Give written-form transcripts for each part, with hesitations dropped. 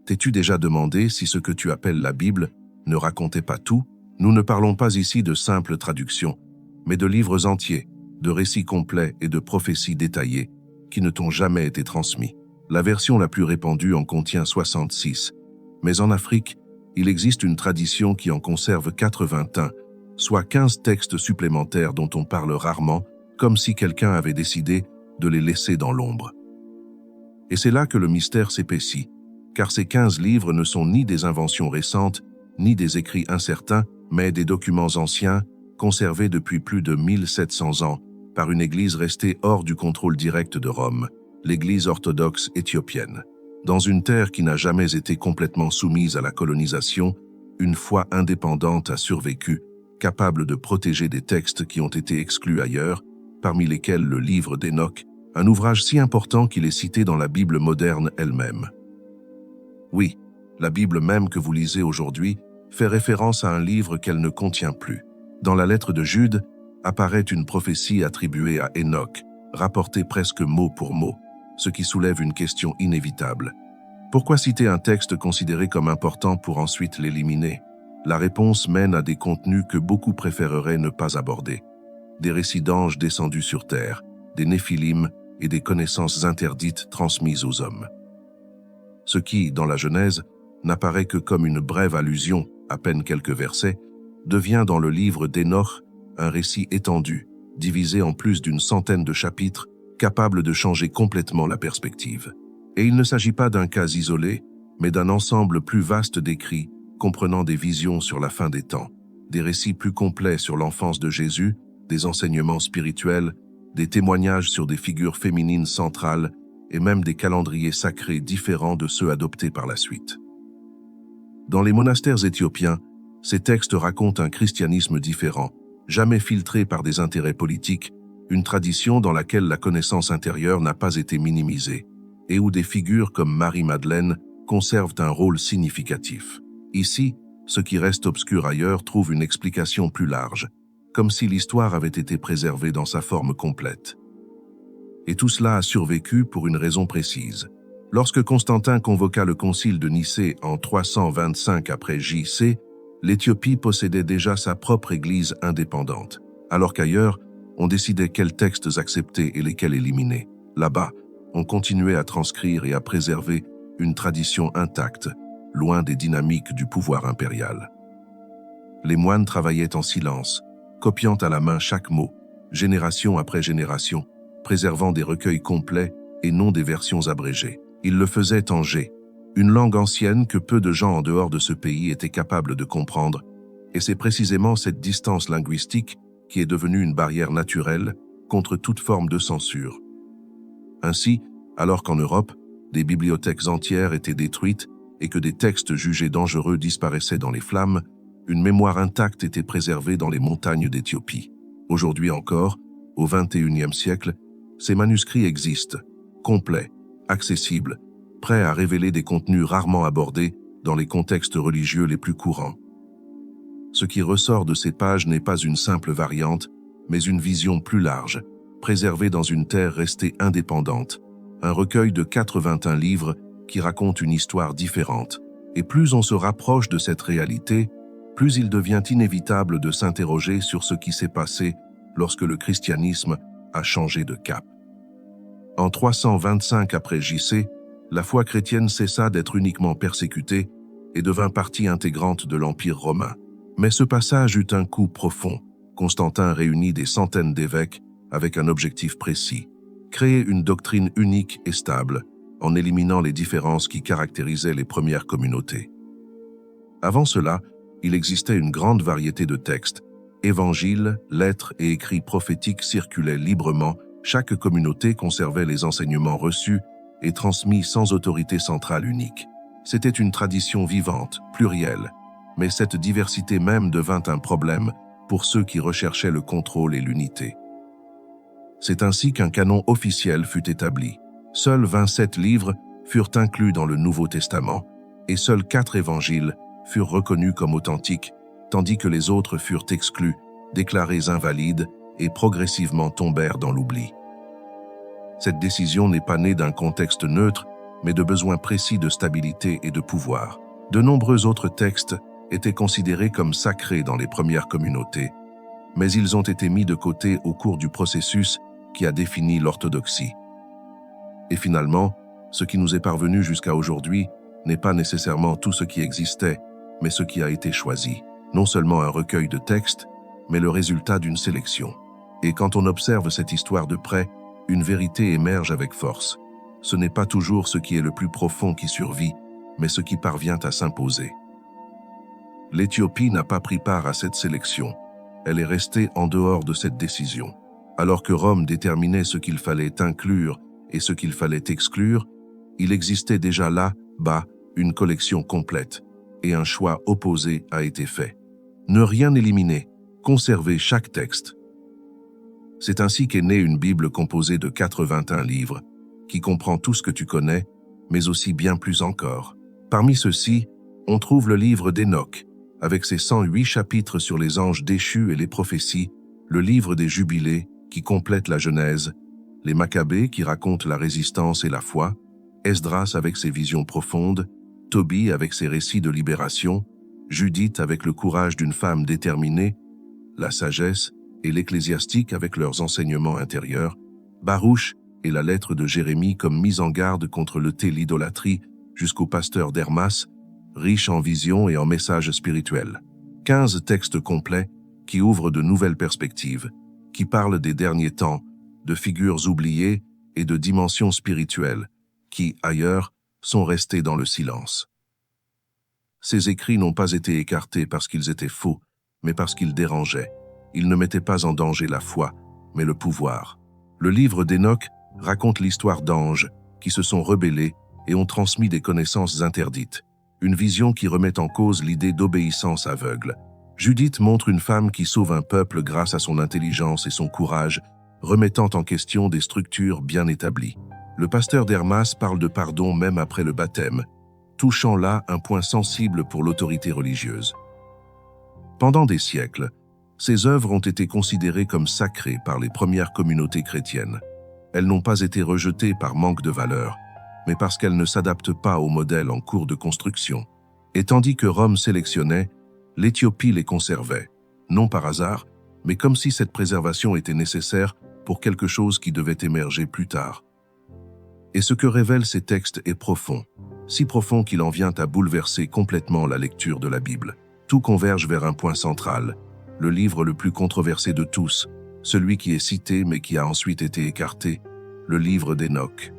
T'es-tu déjà demandé si ce que tu appelles la Bible ne racontait pas tout? Nous ne parlons pas ici de simples traductions, mais de livres entiers, de récits complets et de prophéties détaillées qui ne t'ont jamais été transmis. La version la plus répandue en contient 66, mais en Afrique, il existe une tradition qui en conserve 81, soit 15 textes supplémentaires dont on parle rarement, comme si quelqu'un avait décidé de les laisser dans l'ombre. Et c'est là que le mystère s'épaissit, car ces 15 livres ne sont ni des inventions récentes, ni des écrits incertains, mais des documents anciens, conservés depuis plus de 1700 ans, par une église restée hors du contrôle direct de Rome, l'église orthodoxe éthiopienne. Dans une terre qui n'a jamais été complètement soumise à la colonisation, une foi indépendante a survécu, capable de protéger des textes qui ont été exclus ailleurs, parmi lesquels le livre d'Enoch, un ouvrage si important qu'il est cité dans la Bible moderne elle-même. Oui, la Bible même que vous lisez aujourd'hui fait référence à un livre qu'elle ne contient plus. Dans la lettre de Jude, apparaît une prophétie attribuée à Enoch, rapportée presque mot pour mot, ce qui soulève une question inévitable. Pourquoi citer un texte considéré comme important pour ensuite l'éliminer? La réponse mène à des contenus que beaucoup préféreraient ne pas aborder. Des récits d'anges descendus sur terre, des néphilim et des connaissances interdites transmises aux hommes. Ce qui, dans la Genèse, n'apparaît que comme une brève allusion, à peine quelques versets, devient dans le livre d'Enoch un récit étendu, divisé en plus d'une centaine de chapitres, capable de changer complètement la perspective. Et il ne s'agit pas d'un cas isolé, mais d'un ensemble plus vaste d'écrits, comprenant des visions sur la fin des temps, des récits plus complets sur l'enfance de Jésus, des enseignements spirituels, des témoignages sur des figures féminines centrales et même des calendriers sacrés différents de ceux adoptés par la suite. Dans les monastères éthiopiens, ces textes racontent un christianisme différent, jamais filtré par des intérêts politiques, une tradition dans laquelle la connaissance intérieure n'a pas été minimisée, et où des figures comme Marie-Madeleine conservent un rôle significatif. Ici, ce qui reste obscur ailleurs trouve une explication plus large, comme si l'histoire avait été préservée dans sa forme complète. Et tout cela a survécu pour une raison précise. Lorsque Constantin convoqua le concile de Nicée en 325 après J.C., l'Éthiopie possédait déjà sa propre église indépendante, alors qu'ailleurs, on décidait quels textes accepter et lesquels éliminer. Là-bas, on continuait à transcrire et à préserver une tradition intacte, loin des dynamiques du pouvoir impérial. Les moines travaillaient en silence, copiant à la main chaque mot, génération après génération, préservant des recueils complets et non des versions abrégées. Ils le faisaient en G, une langue ancienne que peu de gens en dehors de ce pays étaient capables de comprendre, et c'est précisément cette distance linguistique qui est devenue une barrière naturelle contre toute forme de censure. Ainsi, alors qu'en Europe, des bibliothèques entières étaient détruites et que des textes jugés dangereux disparaissaient dans les flammes, une mémoire intacte était préservée dans les montagnes d'Éthiopie. Aujourd'hui encore, au XXIe siècle, ces manuscrits existent, complets, accessibles, prêts à révéler des contenus rarement abordés dans les contextes religieux les plus courants. Ce qui ressort de ces pages n'est pas une simple variante, mais une vision plus large, préservée dans une terre restée indépendante, un recueil de 81 livres qui raconte une histoire différente. Et plus on se rapproche de cette réalité, plus il devient inévitable de s'interroger sur ce qui s'est passé lorsque le christianisme a changé de cap. En 325 après J.C., la foi chrétienne cessa d'être uniquement persécutée et devint partie intégrante de l'Empire romain. Mais ce passage eut un coup profond. Constantin réunit des centaines d'évêques avec un objectif précis, créer une doctrine unique et stable, en éliminant les différences qui caractérisaient les premières communautés. Avant cela, il existait une grande variété de textes. Évangiles, lettres et écrits prophétiques circulaient librement. Chaque communauté conservait les enseignements reçus et transmis sans autorité centrale unique. C'était une tradition vivante, plurielle, mais cette diversité même devint un problème pour ceux qui recherchaient le contrôle et l'unité. C'est ainsi qu'un canon officiel fut établi. Seuls 27 livres furent inclus dans le Nouveau Testament et seuls 4 évangiles furent reconnus comme authentiques, tandis que les autres furent exclus, déclarés invalides et progressivement tombèrent dans l'oubli. Cette décision n'est pas née d'un contexte neutre, mais de besoins précis de stabilité et de pouvoir. De nombreux autres textes étaient considérés comme sacrés dans les premières communautés, mais ils ont été mis de côté au cours du processus qui a défini l'orthodoxie. Et finalement, ce qui nous est parvenu jusqu'à aujourd'hui n'est pas nécessairement tout ce qui existait, mais ce qui a été choisi. Non seulement un recueil de textes, mais le résultat d'une sélection. Et quand on observe cette histoire de près, une vérité émerge avec force. Ce n'est pas toujours ce qui est le plus profond qui survit, mais ce qui parvient à s'imposer. L'Éthiopie n'a pas pris part à cette sélection. Elle est restée en dehors de cette décision. Alors que Rome déterminait ce qu'il fallait inclure et ce qu'il fallait exclure, il existait déjà là-bas une collection complète, et un choix opposé a été fait. Ne rien éliminer, conserver chaque texte. C'est ainsi qu'est née une Bible composée de 81 livres, qui comprend tout ce que tu connais, mais aussi bien plus encore. Parmi ceux-ci, on trouve le livre d'Hénoch, avec ses 108 chapitres sur les anges déchus et les prophéties, le livre des Jubilés, qui complète la Genèse, les Maccabées qui racontent la résistance et la foi, Esdras avec ses visions profondes, Tobie avec ses récits de libération, Judith avec le courage d'une femme déterminée, la sagesse et l'Ecclésiastique avec leurs enseignements intérieurs, Baruch et la lettre de Jérémie comme mise en garde contre le thé l'idolâtrie, jusqu'au pasteur d'Hermas, riche en visions et en messages spirituels. 15 textes complets qui ouvrent de nouvelles perspectives, qui parlent des derniers temps, de figures oubliées et de dimensions spirituelles, qui, ailleurs, sont restés dans le silence. Ces écrits n'ont pas été écartés parce qu'ils étaient faux, mais parce qu'ils dérangeaient. Ils ne mettaient pas en danger la foi, mais le pouvoir. Le livre d'Hénoch raconte l'histoire d'anges qui se sont rebellés et ont transmis des connaissances interdites, une vision qui remet en cause l'idée d'obéissance aveugle. Judith montre une femme qui sauve un peuple grâce à son intelligence et son courage, remettant en question des structures bien établies. Le pasteur d'Hermas parle de pardon même après le baptême, touchant là un point sensible pour l'autorité religieuse. Pendant des siècles, ces œuvres ont été considérées comme sacrées par les premières communautés chrétiennes. Elles n'ont pas été rejetées par manque de valeur, mais parce qu'elles ne s'adaptent pas au modèle en cours de construction. Et tandis que Rome sélectionnait, l'Éthiopie les conservait, non par hasard, mais comme si cette préservation était nécessaire pour quelque chose qui devait émerger plus tard. Et ce que révèlent ces textes est profond, si profond qu'il en vient à bouleverser complètement la lecture de la Bible. Tout converge vers un point central, le livre le plus controversé de tous, celui qui est cité mais qui a ensuite été écarté, le livre d'Hénoch.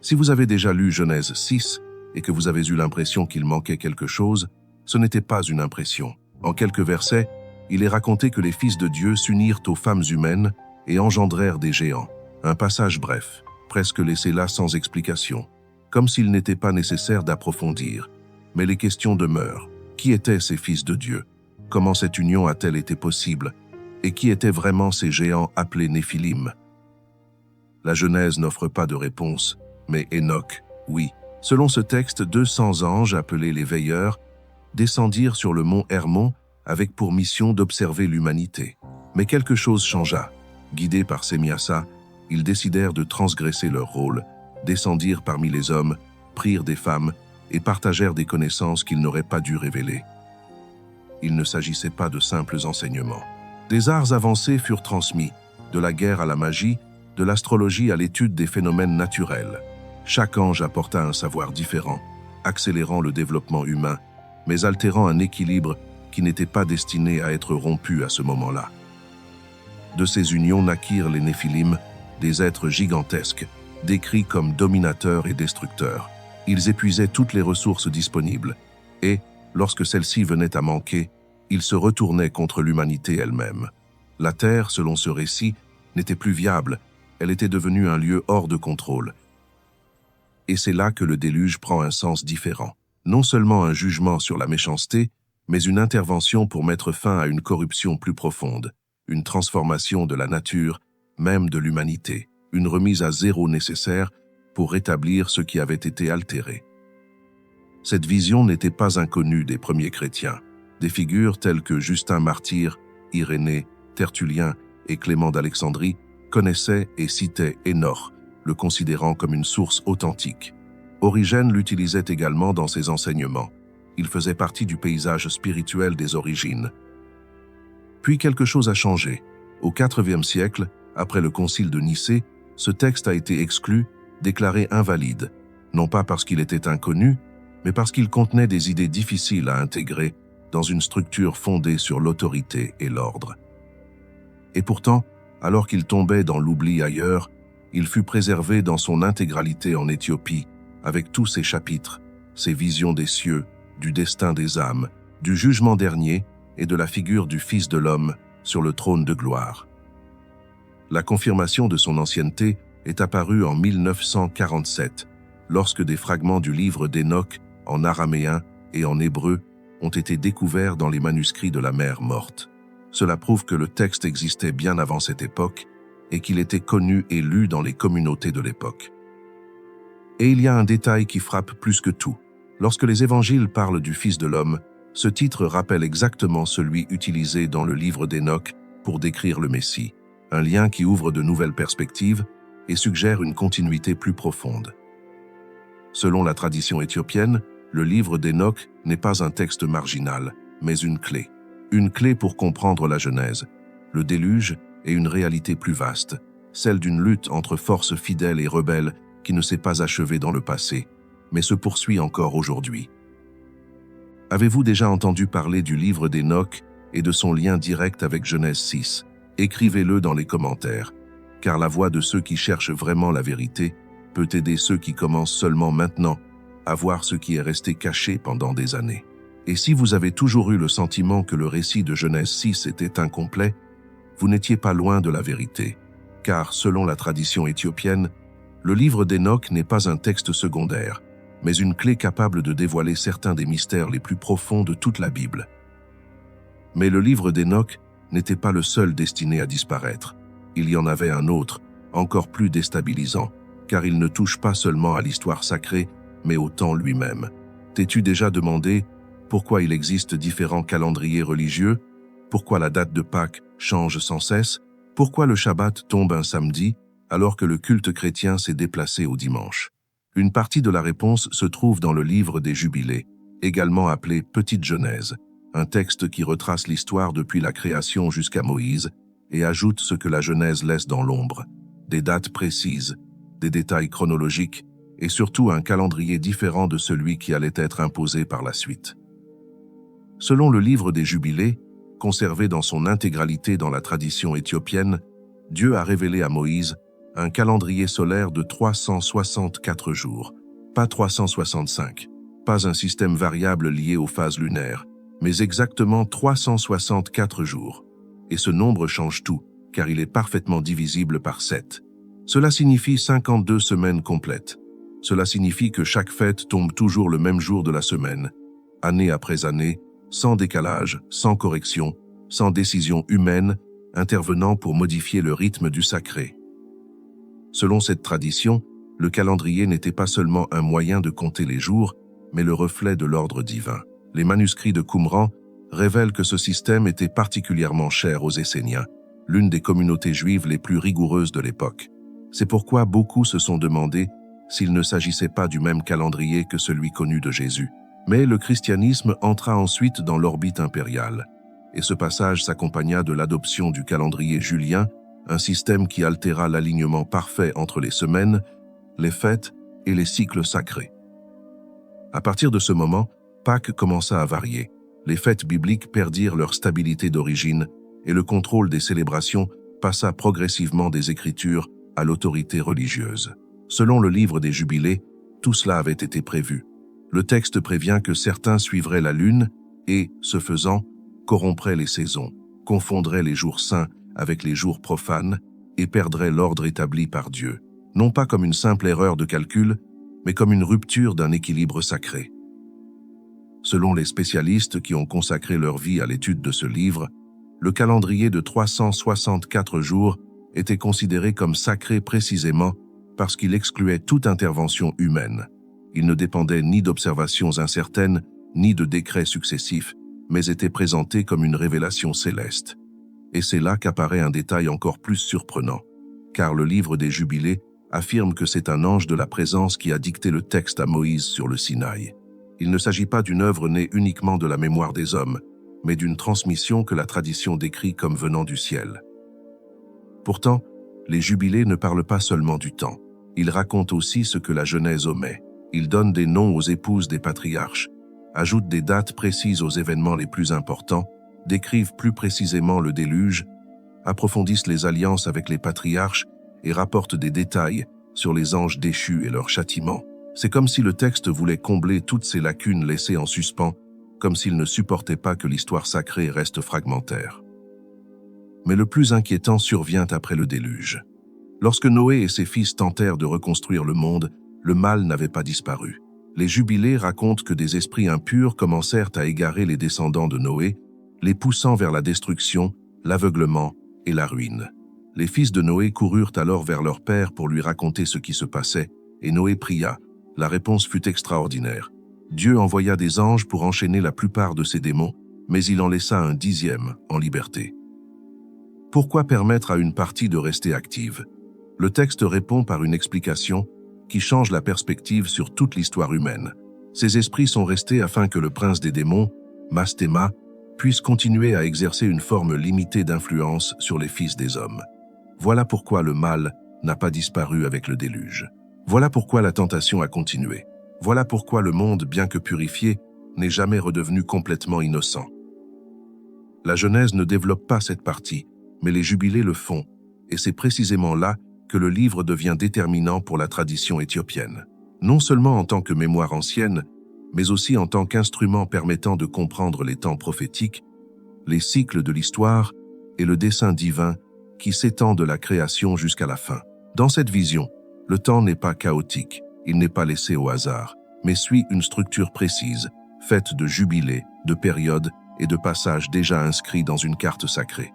Si vous avez déjà lu Genèse 6 et que vous avez eu l'impression qu'il manquait quelque chose, ce n'était pas une impression. En quelques versets, il est raconté que les fils de Dieu s'unirent aux femmes humaines et engendrèrent des géants. Un passage bref, presque laissé là sans explication, comme s'il n'était pas nécessaire d'approfondir. Mais les questions demeurent. Qui étaient ces fils de Dieu? Comment cette union a-t-elle été possible? Et qui étaient vraiment ces géants appelés Néphilim? La Genèse n'offre pas de réponse, mais Hénoch, oui. Selon ce texte, 200 anges, appelés les veilleurs, descendirent sur le mont Hermon avec pour mission d'observer l'humanité. Mais quelque chose changea. Guidés par Sémiassa, ils décidèrent de transgresser leur rôle, descendirent parmi les hommes, prirent des femmes et partagèrent des connaissances qu'ils n'auraient pas dû révéler. Il ne s'agissait pas de simples enseignements. Des arts avancés furent transmis, de la guerre à la magie, de l'astrologie à l'étude des phénomènes naturels. Chaque ange apporta un savoir différent, accélérant le développement humain, mais altérant un équilibre qui n'était pas destiné à être rompu à ce moment-là. De ces unions naquirent les Néphilim, des êtres gigantesques, décrits comme dominateurs et destructeurs. Ils épuisaient toutes les ressources disponibles, et, lorsque celles-ci venaient à manquer, ils se retournaient contre l'humanité elle-même. La Terre, selon ce récit, n'était plus viable, elle était devenue un lieu hors de contrôle. Et c'est là que le déluge prend un sens différent. Non seulement un jugement sur la méchanceté, mais une intervention pour mettre fin à une corruption plus profonde, une transformation de la nature, même de l'humanité, une remise à zéro nécessaire pour rétablir ce qui avait été altéré. Cette vision n'était pas inconnue des premiers chrétiens. Des figures telles que Justin Martyr, Irénée, Tertullien et Clément d'Alexandrie connaissaient et citaient Hénoch, le considérant comme une source authentique. Origène l'utilisait également dans ses enseignements. Il faisait partie du paysage spirituel des origines. Puis quelque chose a changé. Au IVe siècle, après le concile de Nicée, ce texte a été exclu, déclaré invalide, non pas parce qu'il était inconnu, mais parce qu'il contenait des idées difficiles à intégrer dans une structure fondée sur l'autorité et l'ordre. Et pourtant, alors qu'il tombait dans l'oubli ailleurs, il fut préservé dans son intégralité en Éthiopie, avec tous ses chapitres, ses visions des cieux, du destin des âmes, du jugement dernier et de la figure du Fils de l'homme sur le trône de gloire. La confirmation de son ancienneté est apparue en 1947, lorsque des fragments du livre d'Enoch, en araméen et en hébreu, ont été découverts dans les manuscrits de la mer morte. Cela prouve que le texte existait bien avant cette époque et qu'il était connu et lu dans les communautés de l'époque. Et il y a un détail qui frappe plus que tout. Lorsque les évangiles parlent du Fils de l'homme, ce titre rappelle exactement celui utilisé dans le livre d'Enoch pour décrire le Messie, un lien qui ouvre de nouvelles perspectives et suggère une continuité plus profonde. Selon la tradition éthiopienne, le livre d'Enoch n'est pas un texte marginal, mais une clé pour comprendre la Genèse, le déluge et une réalité plus vaste, celle d'une lutte entre forces fidèles et rebelles qui ne s'est pas achevée dans le passé, mais se poursuit encore aujourd'hui. Avez-vous déjà entendu parler du livre d'Enoch et de son lien direct avec Genèse 6? Écrivez-le dans les commentaires, car la voix de ceux qui cherchent vraiment la vérité peut aider ceux qui commencent seulement maintenant à voir ce qui est resté caché pendant des années. Et si vous avez toujours eu le sentiment que le récit de Genèse 6 était incomplet, vous n'étiez pas loin de la vérité, car selon la tradition éthiopienne, le livre d'Enoch n'est pas un texte secondaire, mais une clé capable de dévoiler certains des mystères les plus profonds de toute la Bible. Mais le livre d'Enoch n'était pas le seul destiné à disparaître. Il y en avait un autre, encore plus déstabilisant, car il ne touche pas seulement à l'histoire sacrée, mais au temps lui-même. T'es-tu déjà demandé pourquoi il existe différents calendriers religieux? Pourquoi la date de Pâques change sans cesse? Pourquoi le Shabbat tombe un samedi, alors que le culte chrétien s'est déplacé au dimanche? Une partie de la réponse se trouve dans le livre des Jubilés, également appelé Petite Genèse, un texte qui retrace l'histoire depuis la création jusqu'à Moïse et ajoute ce que la Genèse laisse dans l'ombre, des dates précises, des détails chronologiques et surtout un calendrier différent de celui qui allait être imposé par la suite. Selon le livre des Jubilés, conservé dans son intégralité dans la tradition éthiopienne, Dieu a révélé à Moïse un calendrier solaire de 364 jours, pas 365, pas un système variable lié aux phases lunaires, mais exactement 364 jours. Et ce nombre change tout, car il est parfaitement divisible par 7. Cela signifie 52 semaines complètes. Cela signifie que chaque fête tombe toujours le même jour de la semaine, année après année, sans décalage, sans correction, sans décision humaine, intervenant pour modifier le rythme du sacré. Selon cette tradition, le calendrier n'était pas seulement un moyen de compter les jours, mais le reflet de l'ordre divin. Les manuscrits de Qumran révèlent que ce système était particulièrement cher aux Esséniens, l'une des communautés juives les plus rigoureuses de l'époque. C'est pourquoi beaucoup se sont demandé s'il ne s'agissait pas du même calendrier que celui connu de Jésus. Mais le christianisme entra ensuite dans l'orbite impériale, et ce passage s'accompagna de l'adoption du calendrier julien, un système qui altéra l'alignement parfait entre les semaines, les fêtes et les cycles sacrés. À partir de ce moment, Pâques commença à varier. Les fêtes bibliques perdirent leur stabilité d'origine et le contrôle des célébrations passa progressivement des Écritures à l'autorité religieuse. Selon le livre des Jubilés, tout cela avait été prévu. Le texte prévient que certains suivraient la lune et, ce faisant, corrompraient les saisons, confondraient les jours saints avec les jours profanes et perdraient l'ordre établi par Dieu, non pas comme une simple erreur de calcul, mais comme une rupture d'un équilibre sacré. Selon les spécialistes qui ont consacré leur vie à l'étude de ce livre, le calendrier de 364 jours était considéré comme sacré précisément parce qu'il excluait toute intervention humaine. Il ne dépendait ni d'observations incertaines, ni de décrets successifs, mais était présenté comme une révélation céleste. Et c'est là qu'apparaît un détail encore plus surprenant, car le livre des Jubilés affirme que c'est un ange de la présence qui a dicté le texte à Moïse sur le Sinaï. Il ne s'agit pas d'une œuvre née uniquement de la mémoire des hommes, mais d'une transmission que la tradition décrit comme venant du ciel. Pourtant, les jubilés ne parlent pas seulement du temps. Ils racontent aussi ce que la Genèse omet. Ils donnent des noms aux épouses des patriarches, ajoutent des dates précises aux événements les plus importants, décrivent plus précisément le déluge, approfondissent les alliances avec les patriarches et rapportent des détails sur les anges déchus et leur châtiment. C'est comme si le texte voulait combler toutes ces lacunes laissées en suspens, comme s'il ne supportait pas que l'histoire sacrée reste fragmentaire. Mais le plus inquiétant survient après le déluge. Lorsque Noé et ses fils tentèrent de reconstruire le monde, le mal n'avait pas disparu. Les jubilés racontent que des esprits impurs commencèrent à égarer les descendants de Noé, les poussant vers la destruction, l'aveuglement et la ruine. Les fils de Noé coururent alors vers leur père pour lui raconter ce qui se passait, et Noé pria. La réponse fut extraordinaire. Dieu envoya des anges pour enchaîner la plupart de ces démons, mais il en laissa un 10e en liberté. Pourquoi permettre à une partie de rester active? Le texte répond par une explication qui change la perspective sur toute l'histoire humaine. Ces esprits sont restés afin que le prince des démons, Mastema, puisse continuer à exercer une forme limitée d'influence sur les fils des hommes. Voilà pourquoi le mal n'a pas disparu avec le déluge. Voilà pourquoi la tentation a continué. Voilà pourquoi le monde, bien que purifié, n'est jamais redevenu complètement innocent. La Genèse ne développe pas cette partie, mais les jubilés le font, et c'est précisément là que le livre devient déterminant pour la tradition éthiopienne. Non seulement en tant que mémoire ancienne, mais aussi en tant qu'instrument permettant de comprendre les temps prophétiques, les cycles de l'histoire et le dessein divin qui s'étend de la création jusqu'à la fin. Dans cette vision, le temps n'est pas chaotique, il n'est pas laissé au hasard, mais suit une structure précise, faite de jubilés, de périodes et de passages déjà inscrits dans une carte sacrée.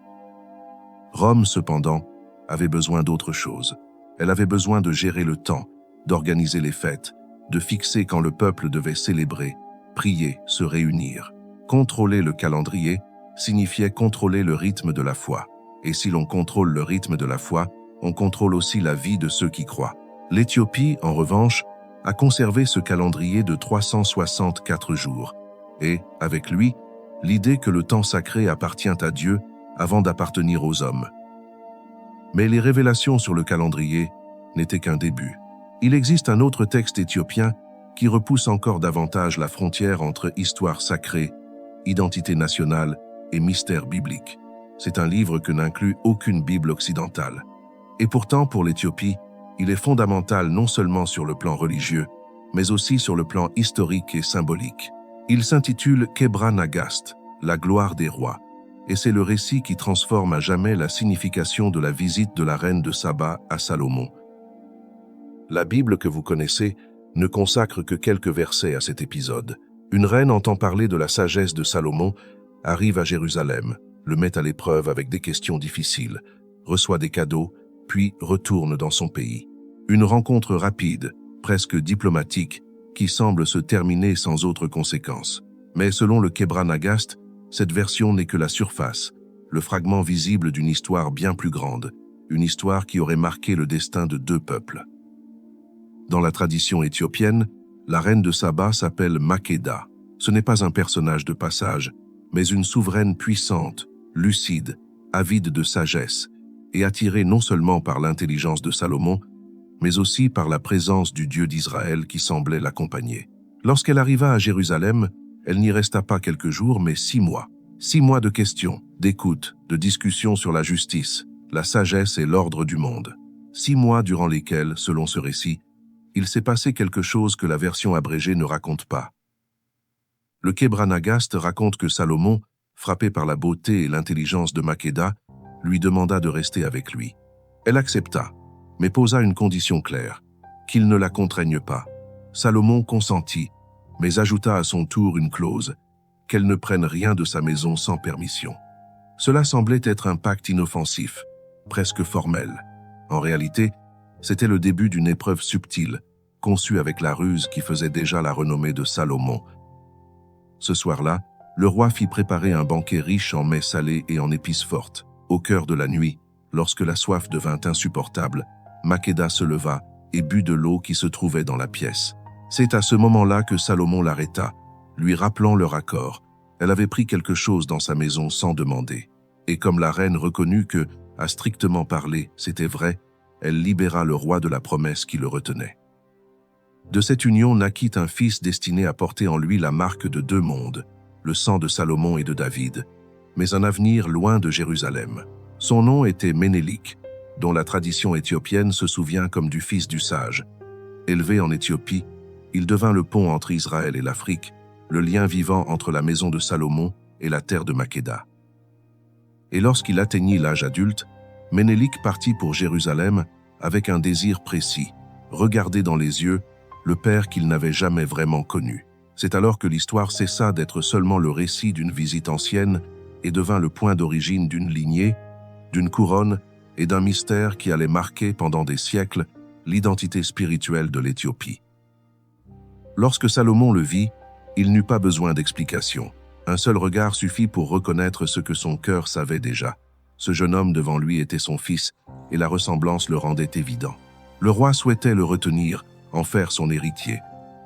Rome, cependant, avait besoin d'autre chose. Elle avait besoin de gérer le temps, d'organiser les fêtes, de fixer quand le peuple devait célébrer, prier, se réunir. Contrôler le calendrier signifiait contrôler le rythme de la foi. Et si l'on contrôle le rythme de la foi, on contrôle aussi la vie de ceux qui croient. L'Éthiopie, en revanche, a conservé ce calendrier de 364 jours, et, avec lui, l'idée que le temps sacré appartient à Dieu avant d'appartenir aux hommes. Mais les révélations sur le calendrier n'étaient qu'un début. Il existe un autre texte éthiopien qui repousse encore davantage la frontière entre histoire sacrée, identité nationale et mystère biblique. C'est un livre que n'inclut aucune Bible occidentale. Et pourtant, pour l'Éthiopie, il est fondamental non seulement sur le plan religieux, mais aussi sur le plan historique et symbolique. Il s'intitule Kebra Nagast, la gloire des rois, et c'est le récit qui transforme à jamais la signification de la visite de la reine de Saba à Salomon. La Bible que vous connaissez ne consacre que quelques versets à cet épisode. Une reine entend parler de la sagesse de Salomon, arrive à Jérusalem, le met à l'épreuve avec des questions difficiles, reçoit des cadeaux, puis retourne dans son pays. Une rencontre rapide, presque diplomatique, qui semble se terminer sans autre conséquence. Mais selon le Kebra Nagast, cette version n'est que la surface, le fragment visible d'une histoire bien plus grande, une histoire qui aurait marqué le destin de 2 peuples. Dans la tradition éthiopienne, la reine de Saba s'appelle Makeda. Ce n'est pas un personnage de passage, mais une souveraine puissante, lucide, avide de sagesse, et attirée non seulement par l'intelligence de Salomon, mais aussi par la présence du Dieu d'Israël qui semblait l'accompagner. Lorsqu'elle arriva à Jérusalem, elle n'y resta pas quelques jours, mais 6 mois. 6 mois de questions, d'écoute, de discussions sur la justice, la sagesse et l'ordre du monde. 6 mois durant lesquels, selon ce récit, il s'est passé quelque chose que la version abrégée ne raconte pas. Le Kebra Nagast raconte que Salomon, frappé par la beauté et l'intelligence de Makeda, lui demanda de rester avec lui. Elle accepta, mais posa une condition claire, qu'il ne la contraigne pas. Salomon consentit, mais ajouta à son tour une clause, qu'elle ne prenne rien de sa maison sans permission. Cela semblait être un pacte inoffensif, presque formel. En réalité, c'était le début d'une épreuve subtile, conçue avec la ruse qui faisait déjà la renommée de Salomon. Ce soir-là, le roi fit préparer un banquet riche en mets salés et en épices fortes. Au cœur de la nuit, lorsque la soif devint insupportable, Makeda se leva et but de l'eau qui se trouvait dans la pièce. C'est à ce moment-là que Salomon l'arrêta, lui rappelant leur accord. Elle avait pris quelque chose dans sa maison sans demander. Et comme la reine reconnut que, à strictement parler, c'était vrai, elle libéra le roi de la promesse qui le retenait. De cette union naquit un fils destiné à porter en lui la marque de deux mondes, le sang de Salomon et de David, mais un avenir loin de Jérusalem. Son nom était Ménélik, dont la tradition éthiopienne se souvient comme du fils du sage. Élevé en Éthiopie, il devint le pont entre Israël et l'Afrique, le lien vivant entre la maison de Salomon et la terre de Makeda. Et lorsqu'il atteignit l'âge adulte, Ménélik partit pour Jérusalem avec un désir précis, regarder dans les yeux le père qu'il n'avait jamais vraiment connu. C'est alors que l'histoire cessa d'être seulement le récit d'une visite ancienne et devint le point d'origine d'une lignée, d'une couronne et d'un mystère qui allait marquer pendant des siècles l'identité spirituelle de l'Éthiopie. Lorsque Salomon le vit, il n'eut pas besoin d'explication. Un seul regard suffit pour reconnaître ce que son cœur savait déjà. Ce jeune homme devant lui était son fils, et la ressemblance le rendait évident. Le roi souhaitait le retenir, en faire son héritier.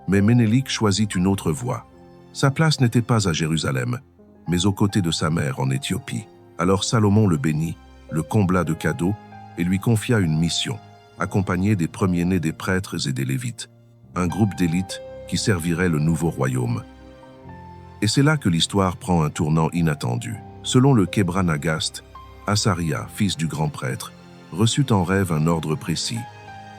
Mais Ménélik choisit une autre voie. Sa place n'était pas à Jérusalem, mais aux côtés de sa mère en Éthiopie. Alors Salomon le bénit, le combla de cadeaux et lui confia une mission, accompagné des premiers-nés des prêtres et des Lévites, un groupe d'élite qui servirait le nouveau royaume. Et c'est là que l'histoire prend un tournant inattendu. Selon le Kebra Nagast, Asaria, fils du grand prêtre, reçut en rêve un ordre précis,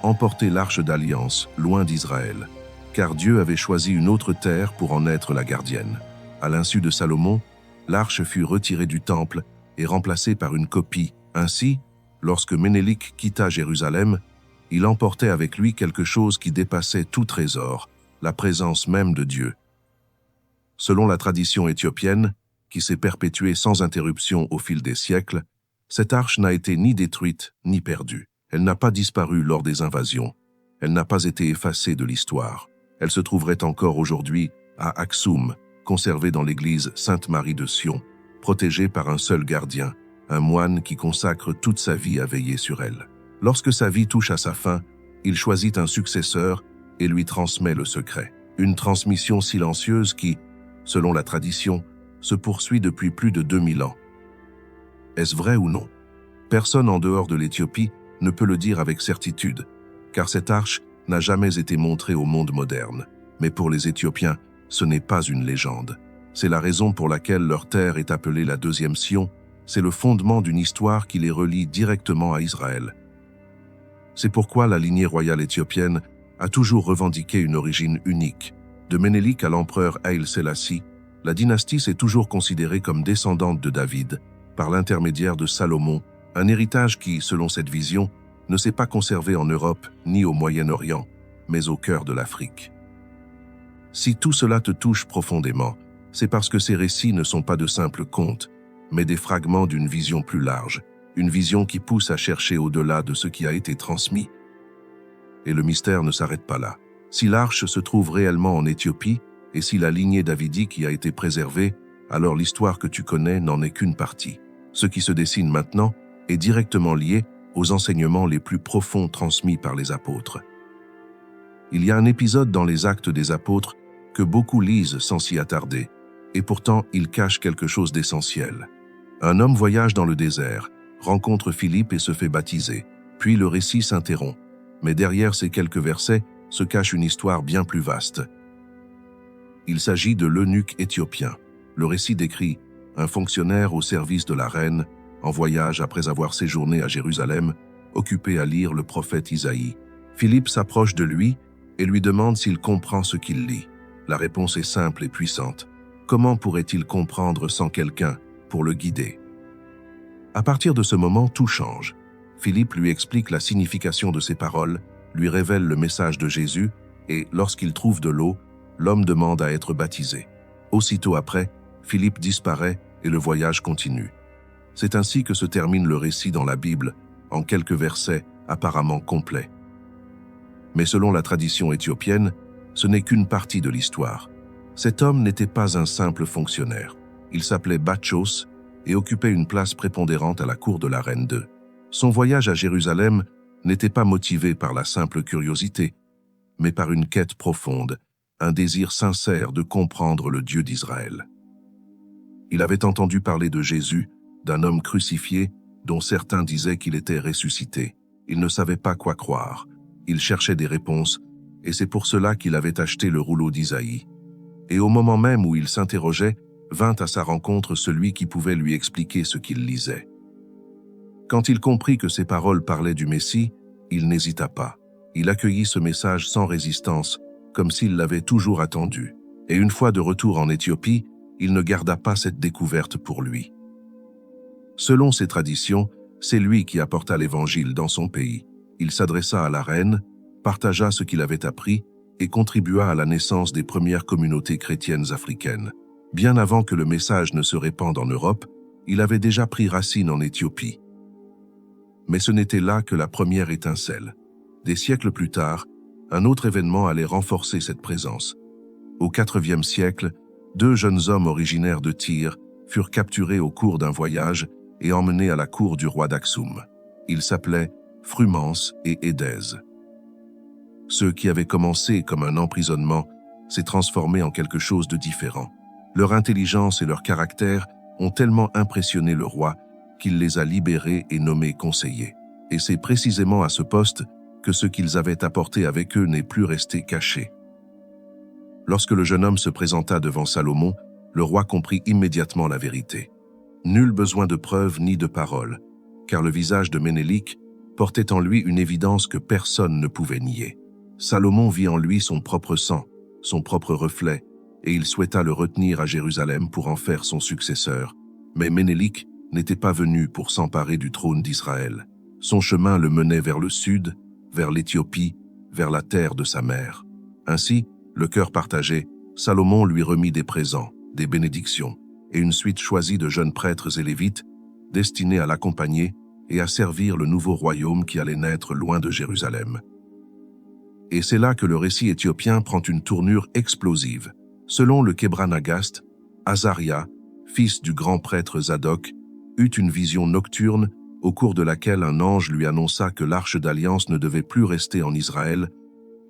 emporter l'arche d'alliance loin d'Israël, car Dieu avait choisi une autre terre pour en être la gardienne. À l'insu de Salomon, l'arche fut retirée du temple et remplacée par une copie. Ainsi, lorsque Ménélik quitta Jérusalem, il emportait avec lui quelque chose qui dépassait tout trésor, la présence même de Dieu. Selon la tradition éthiopienne, qui s'est perpétuée sans interruption au fil des siècles, cette arche n'a été ni détruite ni perdue. Elle n'a pas disparu lors des invasions. Elle n'a pas été effacée de l'histoire. Elle se trouverait encore aujourd'hui à Aksum, conservée dans l'église Sainte-Marie de Sion, protégée par un seul gardien, un moine qui consacre toute sa vie à veiller sur elle. Lorsque sa vie touche à sa fin, il choisit un successeur et lui transmet le secret. Une transmission silencieuse qui, selon la tradition, se poursuit depuis plus de 2000 ans. Est-ce vrai ou non? Personne en dehors de l'Éthiopie ne peut le dire avec certitude, car cette arche n'a jamais été montrée au monde moderne. Mais pour les Éthiopiens, ce n'est pas une légende. C'est la raison pour laquelle leur terre est appelée la deuxième Sion. C'est le fondement d'une histoire qui les relie directement à Israël. C'est pourquoi la lignée royale éthiopienne a toujours revendiqué une origine unique. De Ménélik à l'empereur Haïl Sélassie, la dynastie s'est toujours considérée comme descendante de David, par l'intermédiaire de Salomon, un héritage qui, selon cette vision, ne s'est pas conservé en Europe ni au Moyen-Orient, mais au cœur de l'Afrique. Si tout cela te touche profondément, c'est parce que ces récits ne sont pas de simples contes, mais des fragments d'une vision plus large, une vision qui pousse à chercher au-delà de ce qui a été transmis. Et le mystère ne s'arrête pas là. Si l'arche se trouve réellement en Éthiopie, et si la lignée davidique y a été préservée, alors l'histoire que tu connais n'en est qu'une partie. Ce qui se dessine maintenant est directement lié aux enseignements les plus profonds transmis par les apôtres. Il y a un épisode dans les Actes des Apôtres que beaucoup lisent sans s'y attarder, et pourtant il cache quelque chose d'essentiel. Un homme voyage dans le désert, rencontre Philippe et se fait baptiser, puis le récit s'interrompt, mais derrière ces quelques versets se cache une histoire bien plus vaste. Il s'agit de l'eunuque éthiopien. Le récit décrit un fonctionnaire au service de la reine, en voyage après avoir séjourné à Jérusalem, occupé à lire le prophète Isaïe. Philippe s'approche de lui et lui demande s'il comprend ce qu'il lit. La réponse est simple et puissante. Comment pourrait-il comprendre sans quelqu'un pour le guider? À partir de ce moment, tout change. Philippe lui explique la signification de ces paroles, lui révèle le message de Jésus et, lorsqu'il trouve de l'eau, l'homme demande à être baptisé. Aussitôt après, Philippe disparaît et le voyage continue. C'est ainsi que se termine le récit dans la Bible, en quelques versets apparemment complets. Mais selon la tradition éthiopienne, ce n'est qu'une partie de l'histoire. Cet homme n'était pas un simple fonctionnaire. Il s'appelait Batchos et occupait une place prépondérante à la cour de la reine II. Son voyage à Jérusalem n'était pas motivé par la simple curiosité, mais par une quête profonde, un désir sincère de comprendre le Dieu d'Israël. Il avait entendu parler de Jésus, d'un homme crucifié, dont certains disaient qu'il était ressuscité. Il ne savait pas quoi croire. Il cherchait des réponses, et c'est pour cela qu'il avait acheté le rouleau d'Isaïe. Et au moment même où il s'interrogeait, vint à sa rencontre celui qui pouvait lui expliquer ce qu'il lisait. Quand il comprit que ces paroles parlaient du Messie, il n'hésita pas. Il accueillit ce message sans résistance, comme s'il l'avait toujours attendu. Et une fois de retour en Éthiopie, il ne garda pas cette découverte pour lui. Selon ses traditions, c'est lui qui apporta l'Évangile dans son pays. Il s'adressa à la reine, partagea ce qu'il avait appris et contribua à la naissance des premières communautés chrétiennes africaines. Bien avant que le message ne se répande en Europe, il avait déjà pris racine en Éthiopie. Mais ce n'était là que la première étincelle. Des siècles plus tard, un autre événement allait renforcer cette présence. Au IVe siècle, 2 jeunes hommes originaires de Tyr furent capturés au cours d'un voyage et emmenés à la cour du roi d'Aksum. Ils s'appelaient Frumens et Édèse. Ce qui avait commencé comme un emprisonnement s'est transformé en quelque chose de différent. Leur intelligence et leur caractère ont tellement impressionné le roi qu'il les a libérés et nommés conseillers. Et c'est précisément à ce poste que ce qu'ils avaient apporté avec eux n'est plus resté caché. Lorsque le jeune homme se présenta devant Salomon, le roi comprit immédiatement la vérité. Nul besoin de preuves ni de paroles, car le visage de Ménélik portait en lui une évidence que personne ne pouvait nier. Salomon vit en lui son propre sang, son propre reflet, et il souhaita le retenir à Jérusalem pour en faire son successeur. Mais Ménélik n'était pas venu pour s'emparer du trône d'Israël. Son chemin le menait vers le sud, vers l'Éthiopie, vers la terre de sa mère. Ainsi, le cœur partagé, Salomon lui remit des présents, des bénédictions, et une suite choisie de jeunes prêtres et lévites, destinés à l'accompagner et à servir le nouveau royaume qui allait naître loin de Jérusalem. Et c'est là que le récit éthiopien prend une tournure explosive. Selon le Kebra Nagast, Azaria, fils du grand prêtre Zadok, eut une vision nocturne au cours de laquelle un ange lui annonça que l'arche d'alliance ne devait plus rester en Israël,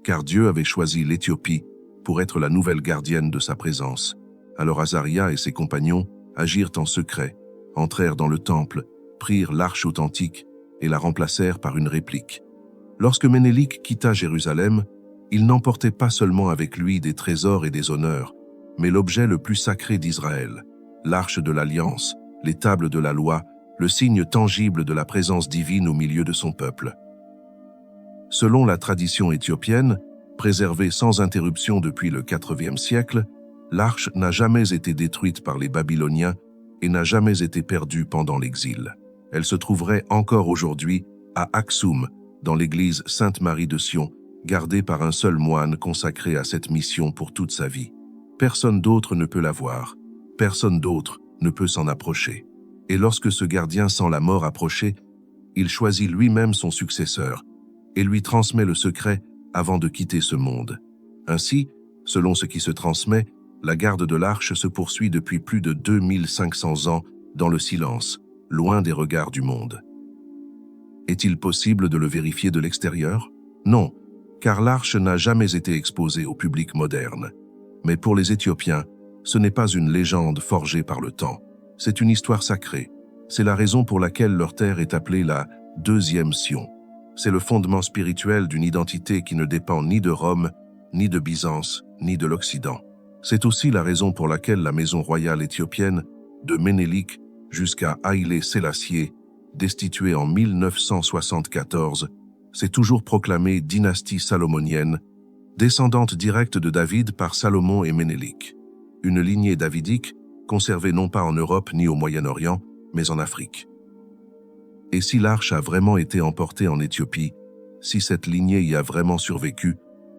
car Dieu avait choisi l'Éthiopie pour être la nouvelle gardienne de sa présence. Alors Azaria et ses compagnons agirent en secret, entrèrent dans le temple, prirent l'arche authentique et la remplacèrent par une réplique. Lorsque Ménélik quitta Jérusalem, il n'emportait pas seulement avec lui des trésors et des honneurs, mais l'objet le plus sacré d'Israël, l'arche de l'Alliance, les tables de la loi, le signe tangible de la présence divine au milieu de son peuple. Selon la tradition éthiopienne, préservée sans interruption depuis le IVe siècle, l'arche n'a jamais été détruite par les Babyloniens et n'a jamais été perdue pendant l'exil. Elle se trouverait encore aujourd'hui à Aksum, dans l'église Sainte-Marie de Sion, gardée par un seul moine consacré à cette mission pour toute sa vie. Personne d'autre ne peut la voir, personne d'autre ne peut s'en approcher. Et lorsque ce gardien sent la mort approcher, il choisit lui-même son successeur et lui transmet le secret avant de quitter ce monde. Ainsi, selon ce qui se transmet, la garde de l'arche se poursuit depuis plus de 2500 ans dans le silence, loin des regards du monde. Est-il possible de le vérifier de l'extérieur? Non, car l'arche n'a jamais été exposée au public moderne. Mais pour les Éthiopiens, ce n'est pas une légende forgée par le temps. C'est une histoire sacrée. C'est la raison pour laquelle leur terre est appelée la deuxième Sion. C'est le fondement spirituel d'une identité qui ne dépend ni de Rome, ni de Byzance, ni de l'Occident. C'est aussi la raison pour laquelle la maison royale éthiopienne, de Ménélik jusqu'à Haïlé Sélassié, destituée en 1974, s'est toujours proclamée dynastie salomonienne, descendante directe de David par Salomon et Ménélik. Une lignée davidique conservée non pas en Europe ni au Moyen-Orient, mais en Afrique. Et si l'arche a vraiment été emportée en Éthiopie, si cette lignée y a vraiment survécu,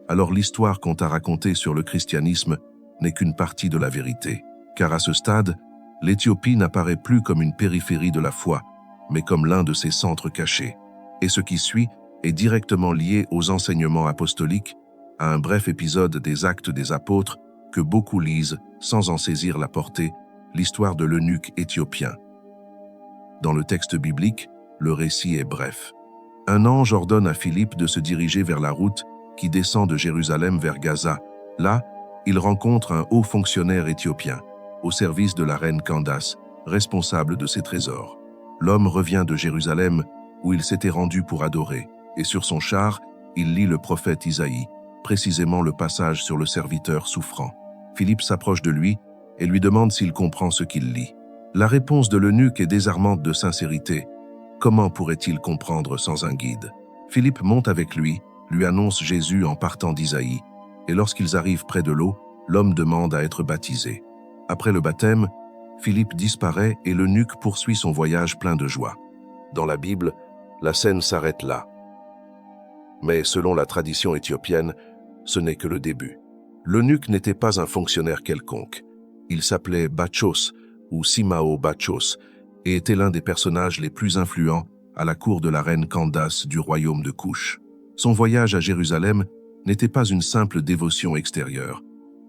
alors l'histoire qu'on t'a racontée sur le christianisme n'est qu'une partie de la vérité. Car à ce stade, l'Éthiopie n'apparaît plus comme une périphérie de la foi, mais comme l'un de ses centres cachés. Et ce qui suit est directement lié aux enseignements apostoliques, à un bref épisode des Actes des Apôtres que beaucoup lisent sans en saisir la portée, l'histoire de l'eunuque éthiopien. Dans le texte biblique, le récit est bref. Un ange ordonne à Philippe de se diriger vers la route qui descend de Jérusalem vers Gaza. Là, il rencontre un haut fonctionnaire éthiopien, au service de la reine Candace, responsable de ses trésors. L'homme revient de Jérusalem, où il s'était rendu pour adorer, et sur son char, il lit le prophète Isaïe, précisément le passage sur le serviteur souffrant. Philippe s'approche de lui et lui demande s'il comprend ce qu'il lit. La réponse de l'eunuque est désarmante de sincérité. Comment pourrait-il comprendre sans un guide? Philippe monte avec lui annonce Jésus en partant d'Isaïe, et lorsqu'ils arrivent près de l'eau, l'homme demande à être baptisé. Après le baptême, Philippe disparaît et l'eunuque poursuit son voyage plein de joie. Dans la Bible, la scène s'arrête là. Mais selon la tradition éthiopienne, ce n'est que le début. L'eunuque n'était pas un fonctionnaire quelconque. Il s'appelait Bachos ou Simao Bachos et était l'un des personnages les plus influents à la cour de la reine Candace du royaume de Couche. Son voyage à Jérusalem n'était pas une simple dévotion extérieure.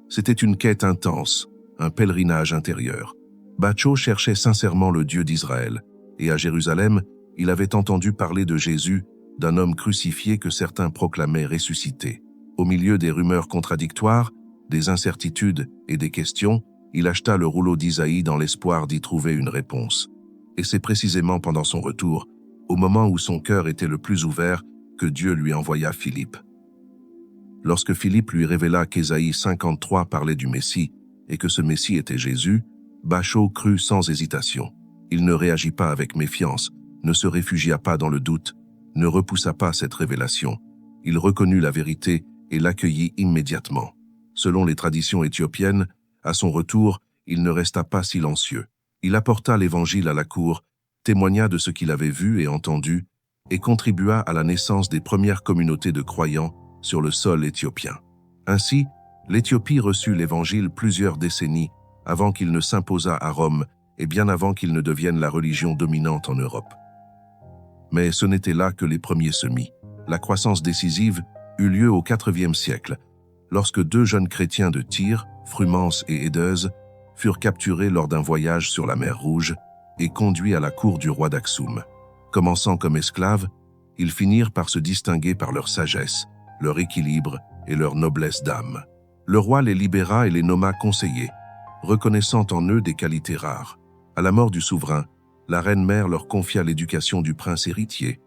C'était une quête intense, un pèlerinage intérieur. Bachos cherchait sincèrement le Dieu d'Israël, et à Jérusalem, il avait entendu parler de Jésus, d'un homme crucifié que certains proclamaient ressuscité. Au milieu des rumeurs contradictoires, des incertitudes et des questions, il acheta le rouleau d'Isaïe dans l'espoir d'y trouver une réponse. Et c'est précisément pendant son retour, au moment où son cœur était le plus ouvert, que Dieu lui envoya Philippe. Lorsque Philippe lui révéla qu'Ésaïe 53 parlait du Messie et que ce Messie était Jésus, Bachos crut sans hésitation. Il ne réagit pas avec méfiance, ne se réfugia pas dans le doute, ne repoussa pas cette révélation. Il reconnut la vérité et l'accueillit immédiatement. Selon les traditions éthiopiennes, à son retour, il ne resta pas silencieux. Il apporta l'évangile à la cour, témoigna de ce qu'il avait vu et entendu, et contribua à la naissance des premières communautés de croyants sur le sol éthiopien. Ainsi, l'Éthiopie reçut l'évangile plusieurs décennies avant qu'il ne s'imposât à Rome et bien avant qu'il ne devienne la religion dominante en Europe. Mais ce n'était là que les premiers semis. La croissance décisive eut lieu au IVe siècle, lorsque deux jeunes chrétiens de Tyr, Frumens et Édèse, furent capturés lors d'un voyage sur la mer Rouge et conduits à la cour du roi d'Aksum. Commençant comme esclaves, ils finirent par se distinguer par leur sagesse, leur équilibre et leur noblesse d'âme. Le roi les libéra et les nomma conseillers, reconnaissant en eux des qualités rares. À la mort du souverain, la reine-mère leur confia l'éducation du prince héritier.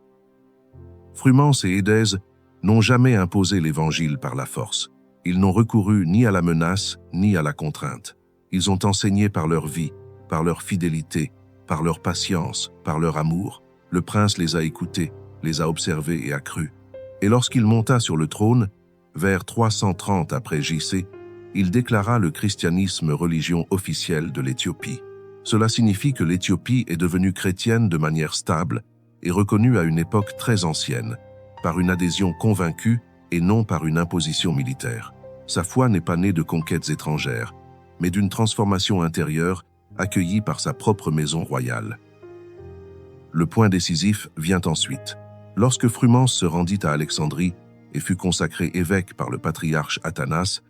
Frumens et Édèse n'ont jamais imposé l'évangile par la force. Ils n'ont recouru ni à la menace, ni à la contrainte. Ils ont enseigné par leur vie, par leur fidélité, par leur patience, par leur amour. Le prince les a écoutés, les a observés et a cru. Et lorsqu'il monta sur le trône, vers 330 après J.C., il déclara le christianisme religion officielle de l'Éthiopie. Cela signifie que l'Éthiopie est devenue chrétienne de manière stable et reconnue à une époque très ancienne, par une adhésion convaincue et non par une imposition militaire. Sa foi n'est pas née de conquêtes étrangères, mais d'une transformation intérieure accueillie par sa propre maison royale. Le point décisif vient ensuite. Lorsque Frumens se rendit à Alexandrie et fut consacré évêque par le patriarche Athanas,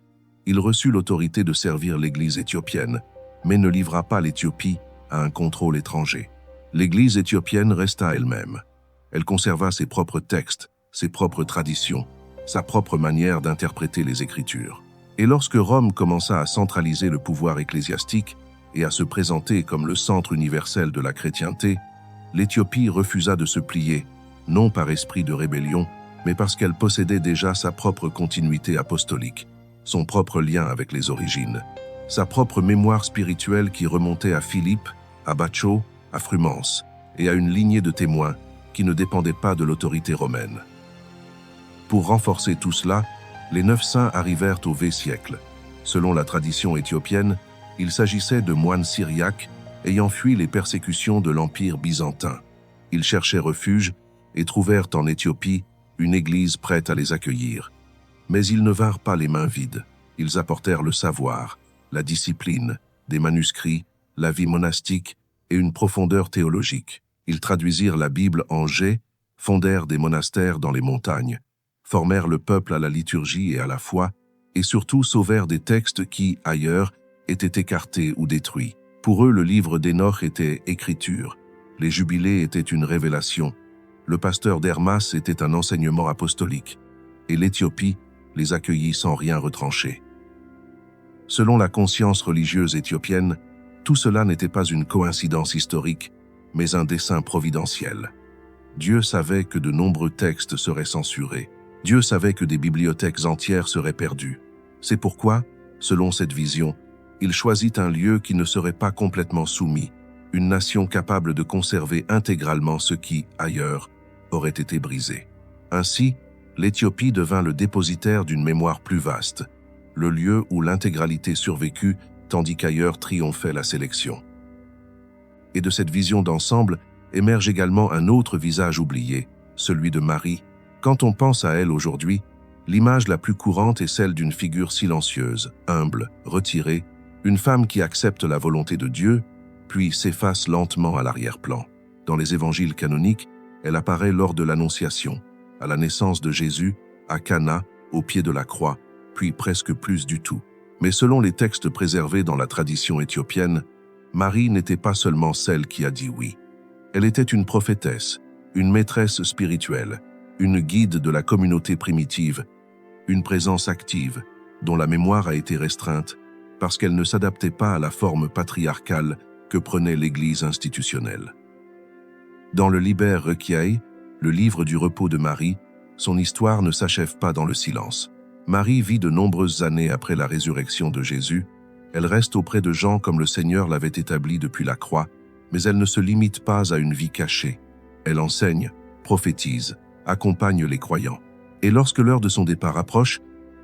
il reçut l'autorité de servir l'Église éthiopienne, mais ne livra pas l'Éthiopie à un contrôle étranger. L'Église éthiopienne resta elle-même. Elle conserva ses propres textes, ses propres traditions, sa propre manière d'interpréter les Écritures. Et lorsque Rome commença à centraliser le pouvoir ecclésiastique et à se présenter comme le centre universel de la chrétienté, l'Éthiopie refusa de se plier, non par esprit de rébellion, mais parce qu'elle possédait déjà sa propre continuité apostolique, son propre lien avec les origines, sa propre mémoire spirituelle qui remontait à Philippe, à Bachos, à Frumens, et à une lignée de témoins qui ne dépendait pas de l'autorité romaine. Pour renforcer tout cela, les 9 saints arrivèrent au V siècle. Selon la tradition éthiopienne, il s'agissait de moines syriaques ayant fui les persécutions de l'Empire byzantin. Ils cherchaient refuge et trouvèrent en Éthiopie une église prête à les accueillir. Mais ils ne vinrent pas les mains vides. Ils apportèrent le savoir, la discipline, des manuscrits, la vie monastique et une profondeur théologique. Ils traduisirent la Bible en G, fondèrent des monastères dans les montagnes, formèrent le peuple à la liturgie et à la foi, et surtout sauvèrent des textes qui, ailleurs, étaient écartés ou détruits. Pour eux, le livre d'Hénoch était écriture, les jubilés étaient une révélation, Le pasteur d'Hermas était un enseignement apostolique, et l'Éthiopie les accueillit sans rien retrancher. Selon la conscience religieuse éthiopienne, tout cela n'était pas une coïncidence historique, mais un dessein providentiel. Dieu savait que de nombreux textes seraient censurés. Dieu savait que des bibliothèques entières seraient perdues. C'est pourquoi, selon cette vision, il choisit un lieu qui ne serait pas complètement soumis, une nation capable de conserver intégralement ce qui, ailleurs, aurait été brisé. Ainsi, l'Éthiopie devint le dépositaire d'une mémoire plus vaste, le lieu où l'intégralité survécut, tandis qu'ailleurs triomphait la sélection. Et de cette vision d'ensemble émerge également un autre visage oublié, celui de Marie. Quand on pense à elle aujourd'hui, l'image la plus courante est celle d'une figure silencieuse, humble, retirée, une femme qui accepte la volonté de Dieu, puis s'efface lentement à l'arrière-plan. Dans les évangiles canoniques, elle apparaît lors de l'Annonciation, à la naissance de Jésus, à Cana, au pied de la croix, puis presque plus du tout. Mais selon les textes préservés dans la tradition éthiopienne, Marie n'était pas seulement celle qui a dit oui. Elle était une prophétesse, une maîtresse spirituelle, une guide de la communauté primitive, une présence active, dont la mémoire a été restreinte parce qu'elle ne s'adaptait pas à la forme patriarcale que prenait l'Église institutionnelle. Dans le Liber Requiae, le livre du repos de Marie, son histoire ne s'achève pas dans le silence. Marie vit de nombreuses années après la résurrection de Jésus. Elle reste auprès de Jean comme le Seigneur l'avait établi depuis la croix, mais elle ne se limite pas à une vie cachée. Elle enseigne, prophétise, accompagne les croyants. Et lorsque l'heure de son départ approche,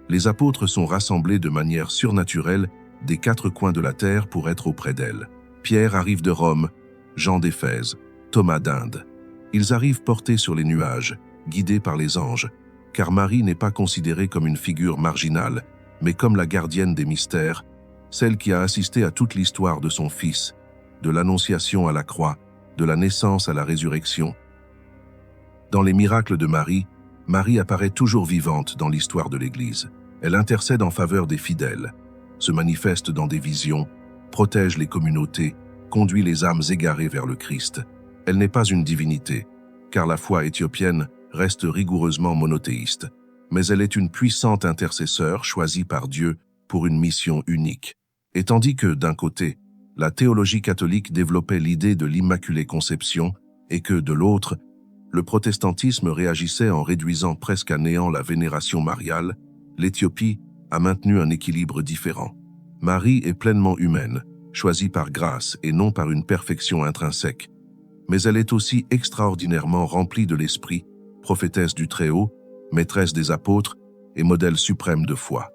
les apôtres sont rassemblés de manière surnaturelle des quatre coins de la terre pour être auprès d'elle. Pierre arrive de Rome, Jean d'Éphèse, Thomas d'Inde. Ils arrivent portés sur les nuages, guidés par les anges, car Marie n'est pas considérée comme une figure marginale, mais comme la gardienne des mystères, celle qui a assisté à toute l'histoire de son Fils, de l'Annonciation à la croix, de la naissance à la résurrection. Dans les miracles de Marie, Marie apparaît toujours vivante dans l'histoire de l'Église. Elle intercède en faveur des fidèles, se manifeste dans des visions, protège les communautés, conduit les âmes égarées vers le Christ. Elle n'est pas une divinité, car la foi éthiopienne reste rigoureusement monothéiste, mais elle est une puissante intercesseur choisie par Dieu pour une mission unique. Et tandis que, d'un côté, la théologie catholique développait l'idée de l'Immaculée Conception et que, de l'autre, le protestantisme réagissait en réduisant presque à néant la vénération mariale, l'Éthiopie a maintenu un équilibre différent. Marie est pleinement humaine, choisie par grâce et non par une perfection intrinsèque, mais elle est aussi extraordinairement remplie de l'Esprit, prophétesse du Très-Haut, maîtresse des apôtres et modèle suprême de foi.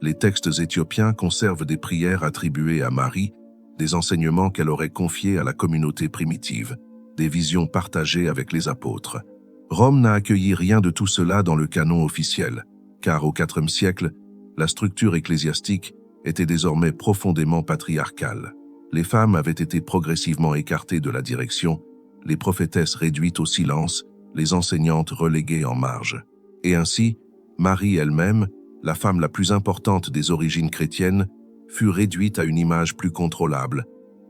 Les textes éthiopiens conservent des prières attribuées à Marie, des enseignements qu'elle aurait confiés à la communauté primitive, des visions partagées avec les apôtres. Rome n'a accueilli rien de tout cela dans le canon officiel, car au IVe siècle, la structure ecclésiastique était désormais profondément patriarcale. Les femmes avaient été progressivement écartées de la direction, les prophétesses réduites au silence, les enseignantes reléguées en marge. Et ainsi, Marie elle-même, la femme la plus importante des origines chrétiennes, fut réduite à une image plus contrôlable,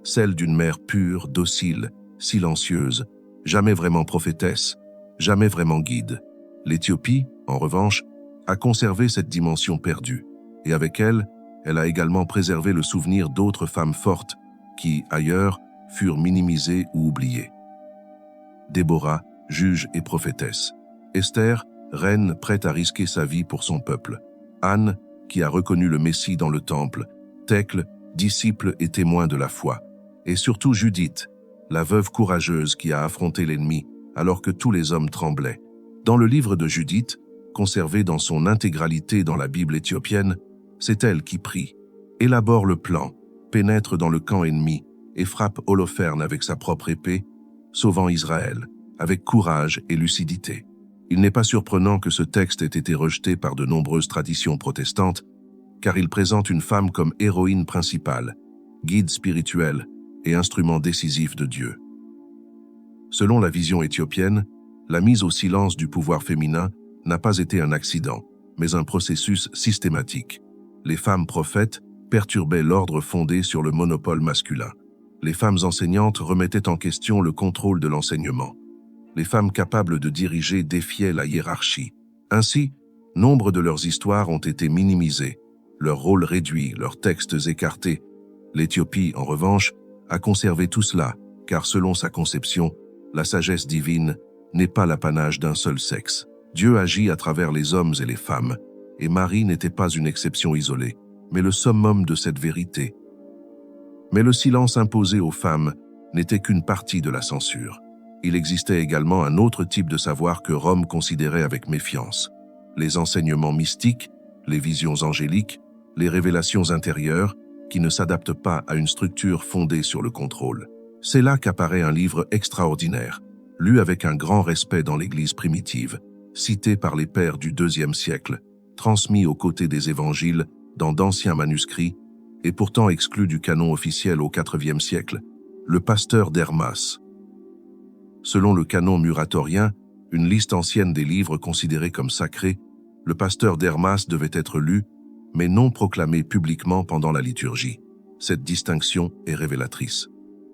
celle d'une mère pure, docile, silencieuse, jamais vraiment prophétesse, jamais vraiment guide. L'Éthiopie, en revanche, a conservé cette dimension perdue, et avec elle, elle a également préservé le souvenir d'autres femmes fortes qui, ailleurs, furent minimisées ou oubliées. Déborah, juge et prophétesse. Esther, reine prête à risquer sa vie pour son peuple. Anne, qui a reconnu le Messie dans le temple. Thècle, disciple et témoin de la foi. Et surtout Judith, la veuve courageuse qui a affronté l'ennemi alors que tous les hommes tremblaient. Dans le livre de Judith, conservé dans son intégralité dans la Bible éthiopienne, c'est elle qui prie, élabore le plan, pénètre dans le camp ennemi et frappe Holoferne avec sa propre épée, sauvant Israël, avec courage et lucidité. Il n'est pas surprenant que ce texte ait été rejeté par de nombreuses traditions protestantes, car il présente une femme comme héroïne principale, guide spirituel et instrument décisif de Dieu. Selon la vision éthiopienne, la mise au silence du pouvoir féminin n'a pas été un accident, mais un processus systématique. Les femmes prophètes perturbaient l'ordre fondé sur le monopole masculin. Les femmes enseignantes remettaient en question le contrôle de l'enseignement. Les femmes capables de diriger défiaient la hiérarchie. Ainsi, nombre de leurs histoires ont été minimisées, leurs rôles réduits, leurs textes écartés. L'Éthiopie, en revanche, a conservé tout cela, car selon sa conception, la sagesse divine n'est pas l'apanage d'un seul sexe. Dieu agit à travers les hommes et les femmes, et Marie n'était pas une exception isolée, mais le summum de cette vérité. Mais le silence imposé aux femmes n'était qu'une partie de la censure. Il existait également un autre type de savoir que Rome considérait avec méfiance. Les enseignements mystiques, les visions angéliques, les révélations intérieures qui ne s'adaptent pas à une structure fondée sur le contrôle. C'est là qu'apparaît un livre extraordinaire, lu avec un grand respect dans l'Église primitive, cité par les pères du IIe siècle, transmis aux côtés des évangiles dans d'anciens manuscrits et pourtant exclu du canon officiel au IVe siècle, le Pasteur d'Hermas. Selon le canon muratorien, une liste ancienne des livres considérés comme sacrés, le Pasteur d'Hermas devait être lu, mais non proclamé publiquement pendant la liturgie. Cette distinction est révélatrice.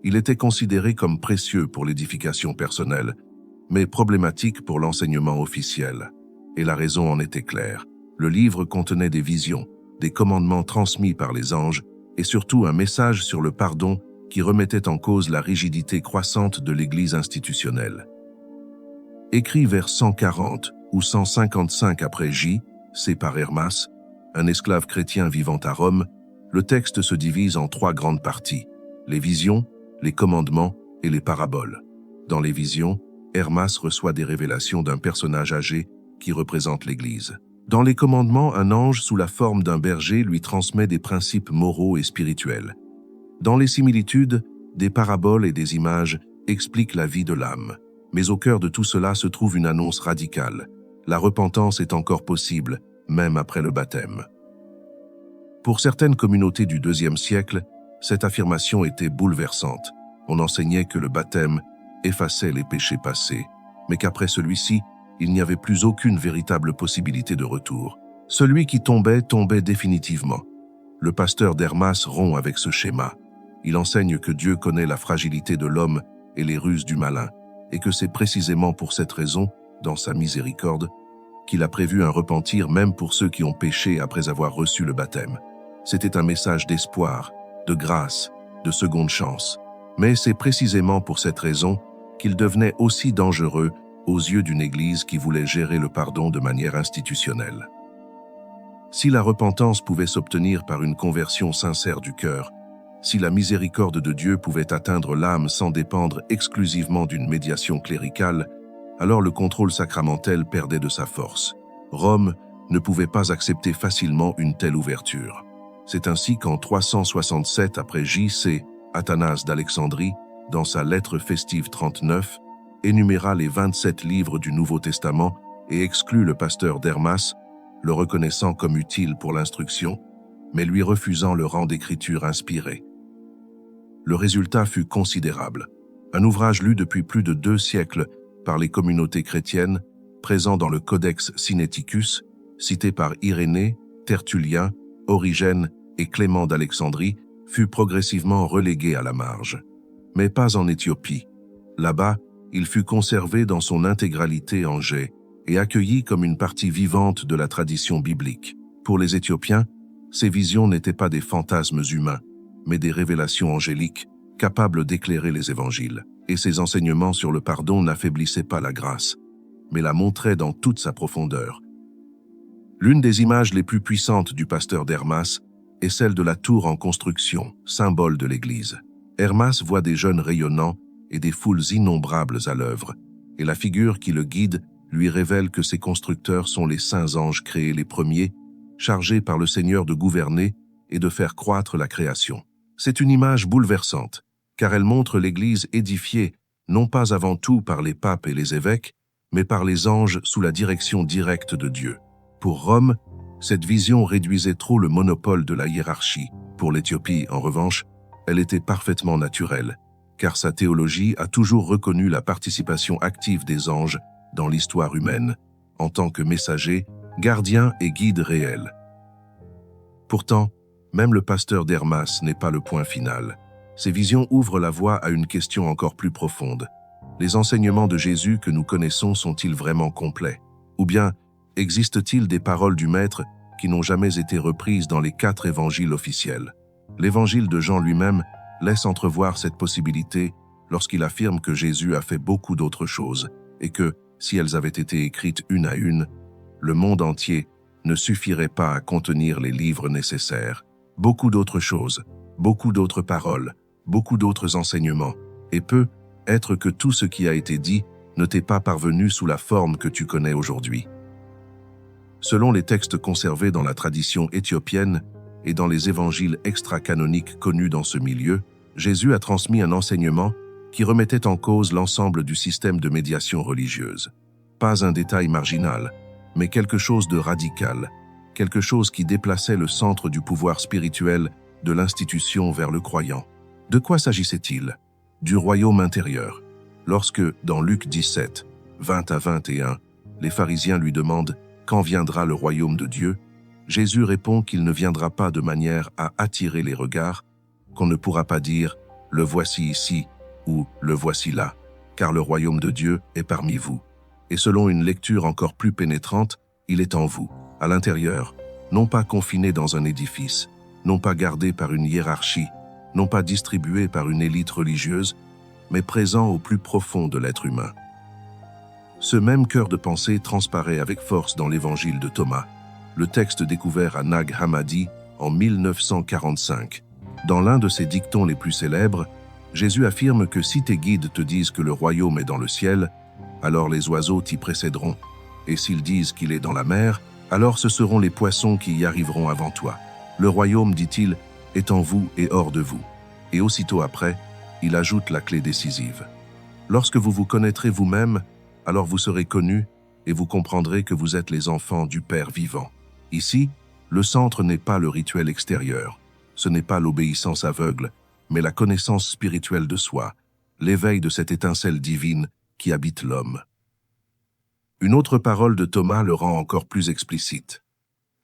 Il était considéré comme précieux pour l'édification personnelle, mais problématique pour l'enseignement officiel. Et la raison en était claire. Le livre contenait des visions, des commandements transmis par les anges, et surtout un message sur le pardon qui remettait en cause la rigidité croissante de l'Église institutionnelle. Écrit vers 140 ou 155 après J, c'est par Hermas, un esclave chrétien vivant à Rome, le texte se divise en 3 grandes parties, les visions, les commandements et les paraboles. Dans les visions, Hermas reçoit des révélations d'un personnage âgé qui représente l'Église. Dans les commandements, un ange sous la forme d'un berger lui transmet des principes moraux et spirituels. Dans les similitudes, des paraboles et des images expliquent la vie de l'âme. Mais au cœur de tout cela se trouve une annonce radicale. La repentance est encore possible, même après le baptême. Pour certaines communautés du IIe siècle, cette affirmation était bouleversante. On enseignait que le baptême effaçait les péchés passés, mais qu'après celui-ci, il n'y avait plus aucune véritable possibilité de retour. Celui qui tombait, tombait définitivement. Le pasteur d'Hermas rompt avec ce schéma. Il enseigne que Dieu connaît la fragilité de l'homme et les ruses du malin, et que c'est précisément pour cette raison, dans sa miséricorde, qu'il a prévu un repentir même pour ceux qui ont péché après avoir reçu le baptême. C'était un message d'espoir, de grâce, de seconde chance. Mais c'est précisément pour cette raison qu'il devenait aussi dangereux aux yeux d'une Église qui voulait gérer le pardon de manière institutionnelle. Si la repentance pouvait s'obtenir par une conversion sincère du cœur, si la miséricorde de Dieu pouvait atteindre l'âme sans dépendre exclusivement d'une médiation cléricale, alors le contrôle sacramentel perdait de sa force. Rome ne pouvait pas accepter facilement une telle ouverture. C'est ainsi qu'en 367 après J.C., Athanase d'Alexandrie, dans sa lettre festive 39, énuméra les 27 livres du Nouveau Testament et exclut le pasteur d'Hermas, le reconnaissant comme utile pour l'instruction, mais lui refusant le rang d'écriture inspirée. Le résultat fut considérable. Un ouvrage lu depuis plus de 2 siècles par les communautés chrétiennes, présent dans le Codex Sinaiticus, cité par Irénée, Tertullien, Origène et Clément d'Alexandrie, fut progressivement relégué à la marge. Mais pas en Éthiopie. Là-bas, il fut conservé dans son intégralité en jet et accueilli comme une partie vivante de la tradition biblique. Pour les Éthiopiens, ces visions n'étaient pas des fantasmes humains, mais des révélations angéliques, capables d'éclairer les évangiles. Et ces enseignements sur le pardon n'affaiblissaient pas la grâce, mais la montraient dans toute sa profondeur. L'une des images les plus puissantes du pasteur d'Hermas est celle de la tour en construction, symbole de l'Église. Hermas voit des jeunes rayonnants et des foules innombrables à l'œuvre, et la figure qui le guide lui révèle que ces constructeurs sont les saints anges créés les premiers, chargés par le Seigneur de gouverner et de faire croître la création. C'est une image bouleversante, car elle montre l'Église édifiée, non pas avant tout par les papes et les évêques, mais par les anges sous la direction directe de Dieu. Pour Rome, cette vision réduisait trop le monopole de la hiérarchie. Pour l'Éthiopie, en revanche, elle était parfaitement naturelle, car sa théologie a toujours reconnu la participation active des anges dans l'histoire humaine, en tant que messagers, gardiens et guides réels. Pourtant, même le pasteur d'Hermas n'est pas le point final. Ces visions ouvrent la voie à une question encore plus profonde. Les enseignements de Jésus que nous connaissons sont-ils vraiment complets? Ou bien, existe-t-il des paroles du Maître qui n'ont jamais été reprises dans les 4 évangiles officiels? L'évangile de Jean lui-même laisse entrevoir cette possibilité lorsqu'il affirme que Jésus a fait beaucoup d'autres choses et que, si elles avaient été écrites une à une, le monde entier ne suffirait pas à contenir les livres nécessaires. Beaucoup d'autres choses, beaucoup d'autres paroles, beaucoup d'autres enseignements, et peut être que tout ce qui a été dit ne t'est pas parvenu sous la forme que tu connais aujourd'hui. Selon les textes conservés dans la tradition éthiopienne et dans les évangiles extra-canoniques connus dans ce milieu, Jésus a transmis un enseignement qui remettait en cause l'ensemble du système de médiation religieuse. Pas un détail marginal, mais quelque chose de radical, quelque chose qui déplaçait le centre du pouvoir spirituel de l'institution vers le croyant. De quoi s'agissait-il? Du royaume intérieur. Lorsque, dans Luc 17, 20 à 21, les pharisiens lui demandent « Quand viendra le royaume de Dieu ?» Jésus répond qu'il ne viendra pas de manière à attirer les regards, qu'on ne pourra pas dire « Le voici ici » ou « Le voici là », car le royaume de Dieu est parmi vous. Et selon une lecture encore plus pénétrante, il est en vous, à l'intérieur, non pas confiné dans un édifice, non pas gardé par une hiérarchie, non pas distribué par une élite religieuse, mais présent au plus profond de l'être humain. Ce même cœur de pensée transparaît avec force dans l'évangile de Thomas, le texte découvert à Nag Hammadi en 1945. Dans l'un de ses dictons les plus célèbres, Jésus affirme que si tes guides te disent que le royaume est dans le ciel, alors les oiseaux t'y précéderont, et s'ils disent qu'il est dans la mer, alors ce seront les poissons qui y arriveront avant toi. Le royaume, dit-il, est en vous et hors de vous. Et aussitôt après, il ajoute la clé décisive. Lorsque vous vous connaîtrez vous-même, alors vous serez connus et vous comprendrez que vous êtes les enfants du Père vivant. Ici, le centre n'est pas le rituel extérieur, ce n'est pas l'obéissance aveugle, mais la connaissance spirituelle de soi, l'éveil de cette étincelle divine qui habite l'homme. Une autre parole de Thomas le rend encore plus explicite.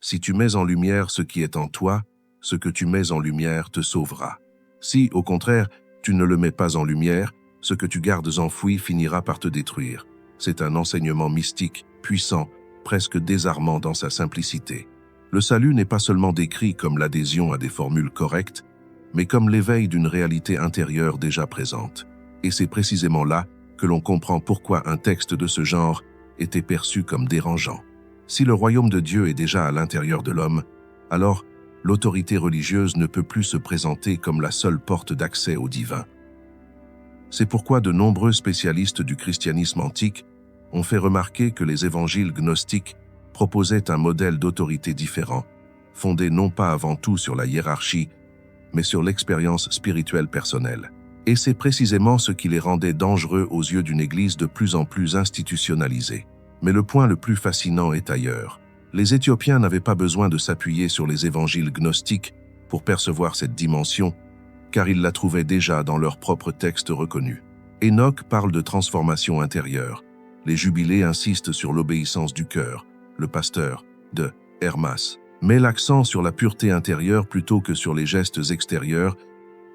Si tu mets en lumière ce qui est en toi, ce que tu mets en lumière te sauvera. Si, au contraire, tu ne le mets pas en lumière, ce que tu gardes enfoui finira par te détruire. C'est un enseignement mystique, puissant, presque désarmant dans sa simplicité. Le salut n'est pas seulement décrit comme l'adhésion à des formules correctes, mais comme l'éveil d'une réalité intérieure déjà présente. Et c'est précisément là que l'on comprend pourquoi un texte de ce genre était perçu comme dérangeant. Si le royaume de Dieu est déjà à l'intérieur de l'homme, alors l'autorité religieuse ne peut plus se présenter comme la seule porte d'accès au divin. C'est pourquoi de nombreux spécialistes du christianisme antique ont fait remarquer que les évangiles gnostiques proposaient un modèle d'autorité différent, fondé non pas avant tout sur la hiérarchie, mais sur l'expérience spirituelle personnelle. Et c'est précisément ce qui les rendait dangereux aux yeux d'une Église de plus en plus institutionnalisée. Mais le point le plus fascinant est ailleurs. Les Éthiopiens n'avaient pas besoin de s'appuyer sur les évangiles gnostiques pour percevoir cette dimension, car ils la trouvaient déjà dans leurs propres textes reconnus. Enoch parle de transformation intérieure. Les jubilés insistent sur l'obéissance du cœur. Le pasteur, de Hermas, met l'accent sur la pureté intérieure plutôt que sur les gestes extérieurs,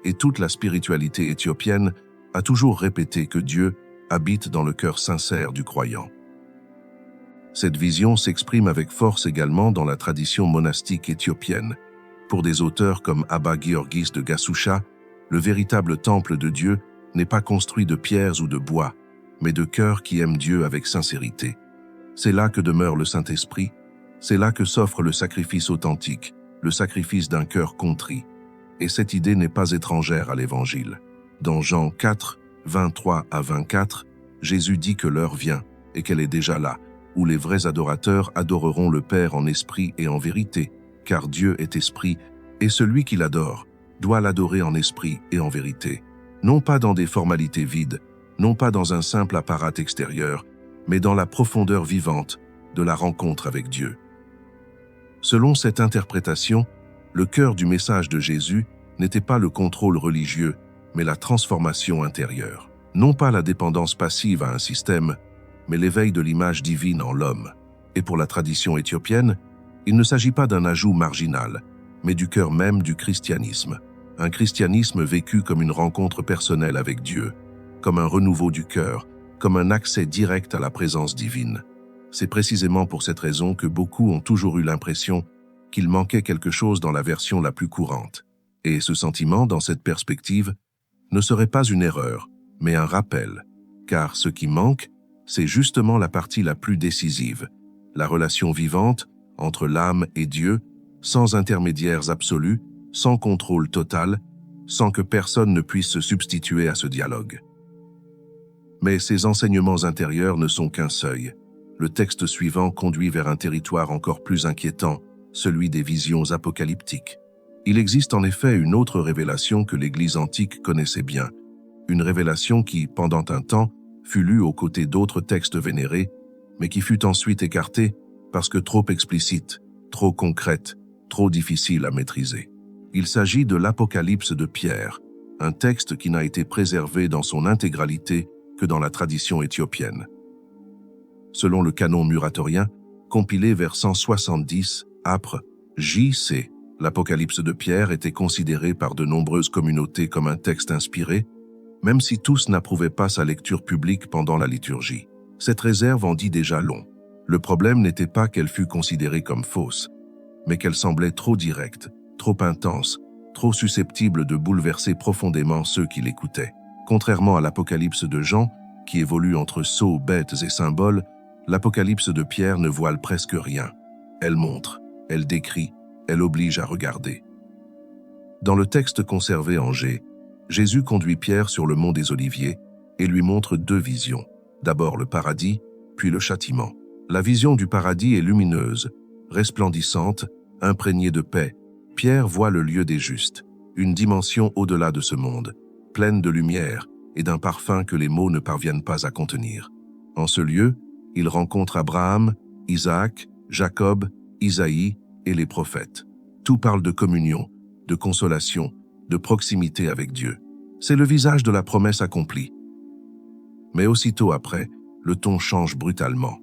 et toute la spiritualité éthiopienne a toujours répété que Dieu habite dans le cœur sincère du croyant. Cette vision s'exprime avec force également dans la tradition monastique éthiopienne. Pour des auteurs comme Abba Giorgis de Gassoucha, le véritable temple de Dieu n'est pas construit de pierres ou de bois, mais de cœurs qui aiment Dieu avec sincérité. C'est là que demeure le Saint-Esprit, c'est là que s'offre le sacrifice authentique, le sacrifice d'un cœur contrit. Et cette idée n'est pas étrangère à l'Évangile. Dans Jean 4, 23 à 24, Jésus dit que l'heure vient, et qu'elle est déjà là, où les vrais adorateurs adoreront le Père en esprit et en vérité, car Dieu est esprit, et celui qui l'adore doit l'adorer en esprit et en vérité, non pas dans des formalités vides, non pas dans un simple apparat extérieur, mais dans la profondeur vivante de la rencontre avec Dieu. Selon cette interprétation, le cœur du message de Jésus n'était pas le contrôle religieux, mais la transformation intérieure. Non pas la dépendance passive à un système, mais l'éveil de l'image divine en l'homme. Et pour la tradition éthiopienne, il ne s'agit pas d'un ajout marginal, mais du cœur même du christianisme. Un christianisme vécu comme une rencontre personnelle avec Dieu. comme un renouveau du cœur, comme un accès direct à la présence divine. C'est précisément pour cette raison que beaucoup ont toujours eu l'impression qu'il manquait quelque chose dans la version la plus courante. Et ce sentiment, dans cette perspective, ne serait pas une erreur, mais un rappel, car ce qui manque, c'est justement la partie la plus décisive, la relation vivante entre l'âme et Dieu, sans intermédiaires absolus, sans contrôle total, sans que personne ne puisse se substituer à ce dialogue. Mais ces enseignements intérieurs ne sont qu'un seuil. Le texte suivant conduit vers un territoire encore plus inquiétant, celui des visions apocalyptiques. Il existe en effet une autre révélation que l'Église antique connaissait bien, une révélation qui, pendant un temps, fut lue aux côtés d'autres textes vénérés, mais qui fut ensuite écartée parce que trop explicite, trop concrète, trop difficile à maîtriser. Il s'agit de l'Apocalypse de Pierre, un texte qui n'a été préservé dans son intégralité que dans la tradition éthiopienne. Selon le canon muratorien, compilé vers 170 âpres J.C., l'Apocalypse de Pierre était considéré par de nombreuses communautés comme un texte inspiré, même si tous n'approuvaient pas sa lecture publique pendant la liturgie. Cette réserve en dit déjà long. Le problème n'était pas qu'elle fût considérée comme fausse, mais qu'elle semblait trop directe, trop intense, trop susceptible de bouleverser profondément ceux qui l'écoutaient. Contrairement à l'Apocalypse de Jean, qui évolue entre sceaux, bêtes et symboles, l'Apocalypse de Pierre ne voile presque rien. Elle montre, elle décrit, elle oblige à regarder. Dans le texte conservé en G, Jésus conduit Pierre sur le mont des Oliviers et lui montre deux visions. D'abord le paradis, puis le châtiment. La vision du paradis est lumineuse, resplendissante, imprégnée de paix. Pierre voit le lieu des justes, une dimension au-delà de ce monde, pleine de lumière et d'un parfum que les mots ne parviennent pas à contenir. En ce lieu, il rencontre Abraham, Isaac, Jacob, Isaïe et les prophètes. Tout parle de communion, de consolation, de proximité avec Dieu. C'est le visage de la promesse accomplie. Mais aussitôt après, le ton change brutalement.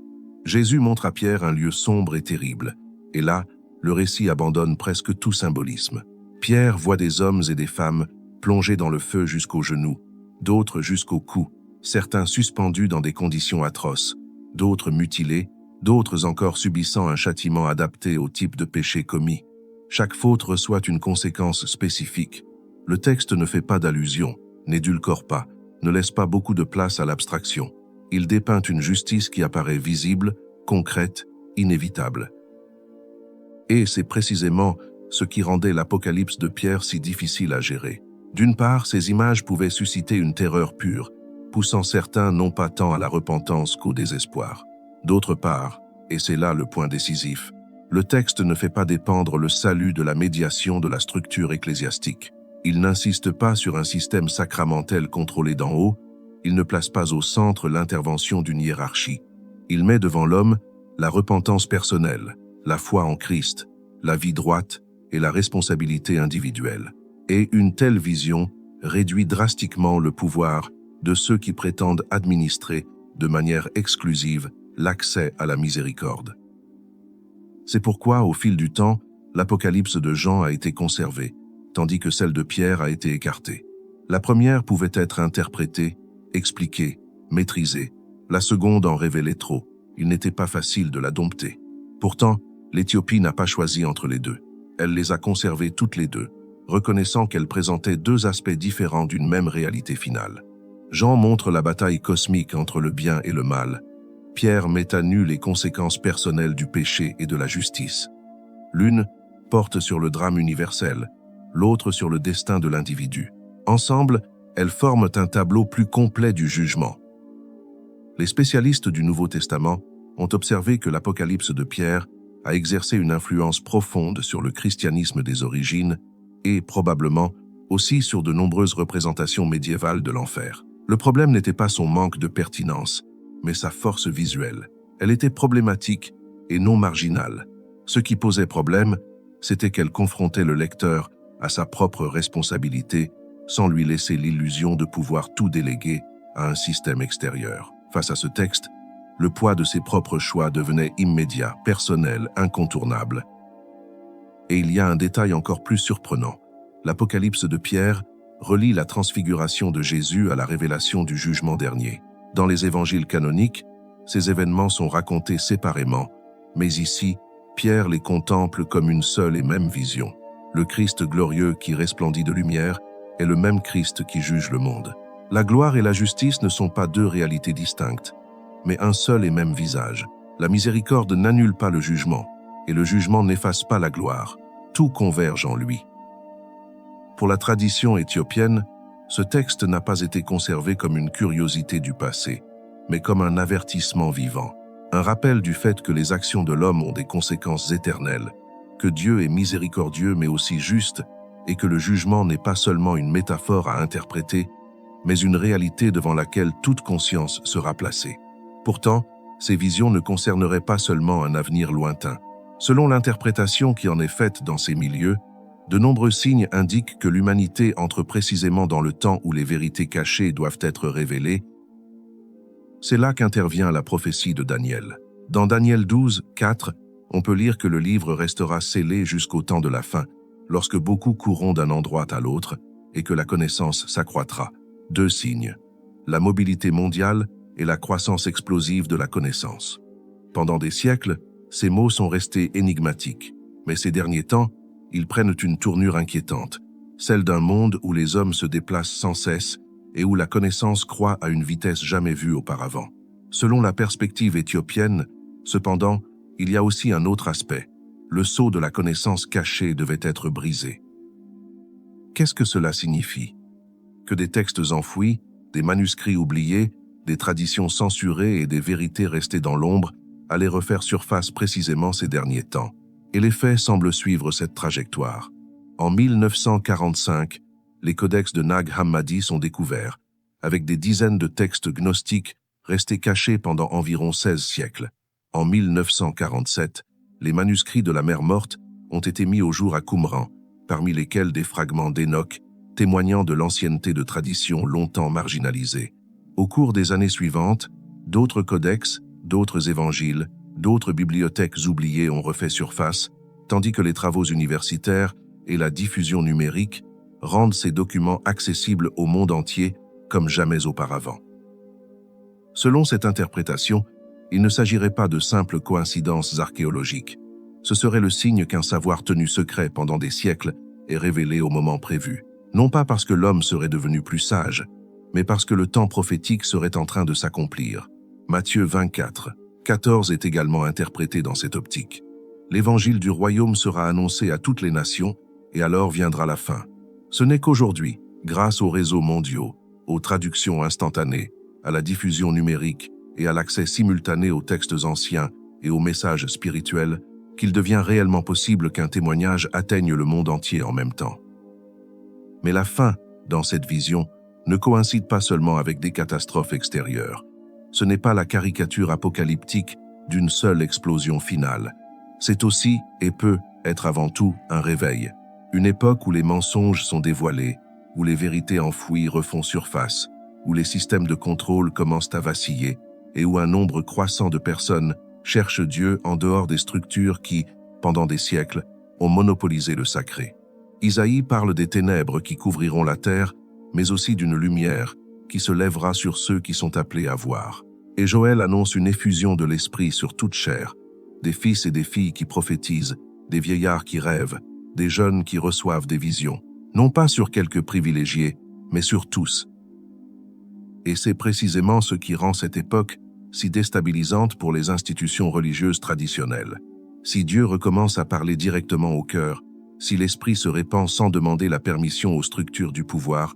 Jésus montre à Pierre un lieu sombre et terrible, et là, le récit abandonne presque tout symbolisme. Pierre voit des hommes et des femmes plongés dans le feu jusqu'aux genoux, d'autres jusqu'au cou, certains suspendus dans des conditions atroces, d'autres mutilés, d'autres encore subissant un châtiment adapté au type de péché commis. Chaque faute reçoit une conséquence spécifique. Le texte ne fait pas d'allusion, n'édulcore pas, ne laisse pas beaucoup de place à l'abstraction. Il dépeint une justice qui apparaît visible, concrète, inévitable. Et c'est précisément ce qui rendait l'Apocalypse de Pierre si difficile à gérer. D'une part, ces images pouvaient susciter une terreur pure, poussant certains non pas tant à la repentance qu'au désespoir. D'autre part, et c'est là le point décisif, le texte ne fait pas dépendre le salut de la médiation de la structure ecclésiastique. Il n'insiste pas sur un système sacramentel contrôlé d'en haut, il ne place pas au centre l'intervention d'une hiérarchie. Il met devant l'homme la repentance personnelle, la foi en Christ, la vie droite et la responsabilité individuelle. Et une telle vision réduit drastiquement le pouvoir de ceux qui prétendent administrer de manière exclusive l'accès à la miséricorde. C'est pourquoi, au fil du temps, l'Apocalypse de Jean a été conservée, tandis que celle de Pierre a été écartée. La première pouvait être interprétée, expliquée, maîtrisée. La seconde en révélait trop. Il n'était pas facile de la dompter. Pourtant, l'Éthiopie n'a pas choisi entre les deux. Elle les a conservées toutes les deux, reconnaissant qu'elles présentaient deux aspects différents d'une même réalité finale. Jean montre la bataille cosmique entre le bien et le mal. Pierre met à nu les conséquences personnelles du péché et de la justice. L'une porte sur le drame universel, l'autre sur le destin de l'individu. Ensemble, elles forment un tableau plus complet du jugement. Les spécialistes du Nouveau Testament ont observé que l'Apocalypse de Pierre a exercé une influence profonde sur le christianisme des origines et, probablement, aussi sur de nombreuses représentations médiévales de l'enfer. Le problème n'était pas son manque de pertinence, mais sa force visuelle. Elle était problématique et non marginale. Ce qui posait problème, c'était qu'elle confrontait le lecteur à sa propre responsabilité sans lui laisser l'illusion de pouvoir tout déléguer à un système extérieur. Face à ce texte, le poids de ses propres choix devenait immédiat, personnel, incontournable. Et il y a un détail encore plus surprenant. L'Apocalypse de Pierre relie la transfiguration de Jésus à la révélation du jugement dernier. Dans les évangiles canoniques, ces événements sont racontés séparément, mais ici, Pierre les contemple comme une seule et même vision. Le Christ glorieux qui resplendit de lumière est le même Christ qui juge le monde. La gloire et la justice ne sont pas deux réalités distinctes, mais un seul et même visage. La miséricorde n'annule pas le jugement, et le jugement n'efface pas la gloire. Tout converge en lui. Pour la tradition éthiopienne, ce texte n'a pas été conservé comme une curiosité du passé, mais comme un avertissement vivant, un rappel du fait que les actions de l'homme ont des conséquences éternelles, que Dieu est miséricordieux mais aussi juste, et que le jugement n'est pas seulement une métaphore à interpréter, mais une réalité devant laquelle toute conscience sera placée. Pourtant, ces visions ne concerneraient pas seulement un avenir lointain. Selon l'interprétation qui en est faite dans ces milieux, de nombreux signes indiquent que l'humanité entre précisément dans le temps où les vérités cachées doivent être révélées. C'est là qu'intervient la prophétie de Daniel. Dans Daniel 12, 4, on peut lire que le livre restera scellé jusqu'au temps de la fin, lorsque beaucoup courront d'un endroit à l'autre et que la connaissance s'accroîtra. Deux signes, la mobilité mondiale et la croissance explosive de la connaissance. Pendant des siècles, ces mots sont restés énigmatiques, mais ces derniers temps, ils prennent une tournure inquiétante, celle d'un monde où les hommes se déplacent sans cesse et où la connaissance croît à une vitesse jamais vue auparavant. Selon la perspective éthiopienne, cependant, il y a aussi un autre aspect. Le sceau de la connaissance cachée devait être brisé. Qu'est-ce que cela signifie? Que des textes enfouis, des manuscrits oubliés, des traditions censurées et des vérités restées dans l'ombre allaient refaire surface précisément ces derniers temps. Et les faits semblent suivre cette trajectoire. En 1945, les codex de Nag Hammadi sont découverts, avec des dizaines de textes gnostiques restés cachés pendant environ 16 siècles. En 1947, les manuscrits de la mer Morte ont été mis au jour à Qumran, parmi lesquels des fragments d'Enoch, témoignant de l'ancienneté de traditions longtemps marginalisées. Au cours des années suivantes, d'autres codex, d'autres évangiles, d'autres bibliothèques oubliées ont refait surface, tandis que les travaux universitaires et la diffusion numérique rendent ces documents accessibles au monde entier comme jamais auparavant. Selon cette interprétation, il ne s'agirait pas de simples coïncidences archéologiques. Ce serait le signe qu'un savoir tenu secret pendant des siècles est révélé au moment prévu. Non pas parce que l'homme serait devenu plus sage, mais parce que le temps prophétique serait en train de s'accomplir. Matthieu 24, 14 est également interprété dans cette optique. L'évangile du royaume sera annoncé à toutes les nations, et alors viendra la fin. Ce n'est qu'aujourd'hui, grâce aux réseaux mondiaux, aux traductions instantanées, à la diffusion numérique et à l'accès simultané aux textes anciens et aux messages spirituels, qu'il devient réellement possible qu'un témoignage atteigne le monde entier en même temps. Mais la fin, dans cette vision, ne coïncide pas seulement avec des catastrophes extérieures. Ce n'est pas la caricature apocalyptique d'une seule explosion finale. C'est aussi, et peut être avant tout, un réveil. Une époque où les mensonges sont dévoilés, où les vérités enfouies refont surface, où les systèmes de contrôle commencent à vaciller, et où un nombre croissant de personnes cherchent Dieu en dehors des structures qui, pendant des siècles, ont monopolisé le sacré. Isaïe parle des ténèbres qui couvriront la terre, mais aussi d'une lumière qui se lèvera sur ceux qui sont appelés à voir. Et Joël annonce une effusion de l'esprit sur toute chair, des fils et des filles qui prophétisent, des vieillards qui rêvent, des jeunes qui reçoivent des visions, non pas sur quelques privilégiés, mais sur tous. Et c'est précisément ce qui rend cette époque si déstabilisante pour les institutions religieuses traditionnelles. Si Dieu recommence à parler directement au cœur, si l'esprit se répand sans demander la permission aux structures du pouvoir,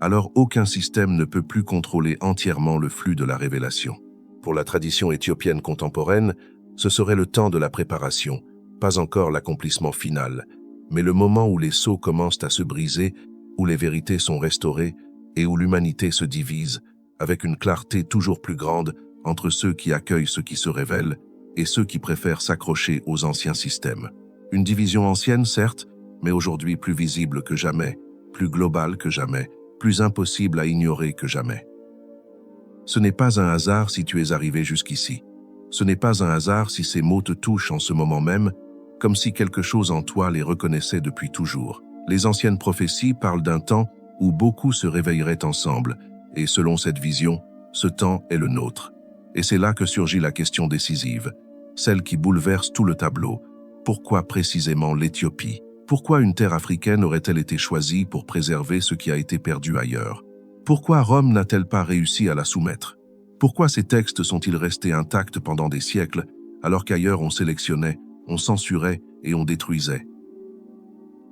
alors aucun système ne peut plus contrôler entièrement le flux de la révélation. Pour la tradition éthiopienne contemporaine, ce serait le temps de la préparation, pas encore l'accomplissement final, mais le moment où les sceaux commencent à se briser, où les vérités sont restaurées et où l'humanité se divise, avec une clarté toujours plus grande entre ceux qui accueillent ce qui se révèle et ceux qui préfèrent s'accrocher aux anciens systèmes. Une division ancienne, certes, mais aujourd'hui plus visible que jamais, plus globale que jamais, plus impossible à ignorer que jamais. Ce n'est pas un hasard si tu es arrivé jusqu'ici. Ce n'est pas un hasard si ces mots te touchent en ce moment même, comme si quelque chose en toi les reconnaissait depuis toujours. Les anciennes prophéties parlent d'un temps où beaucoup se réveilleraient ensemble, et selon cette vision, ce temps est le nôtre. Et c'est là que surgit la question décisive, celle qui bouleverse tout le tableau. Pourquoi précisément l'Éthiopie? Pourquoi une terre africaine aurait-elle été choisie pour préserver ce qui a été perdu ailleurs? Pourquoi Rome n'a-t-elle pas réussi à la soumettre? Pourquoi ces textes sont-ils restés intacts pendant des siècles, alors qu'ailleurs on sélectionnait, on censurait et on détruisait?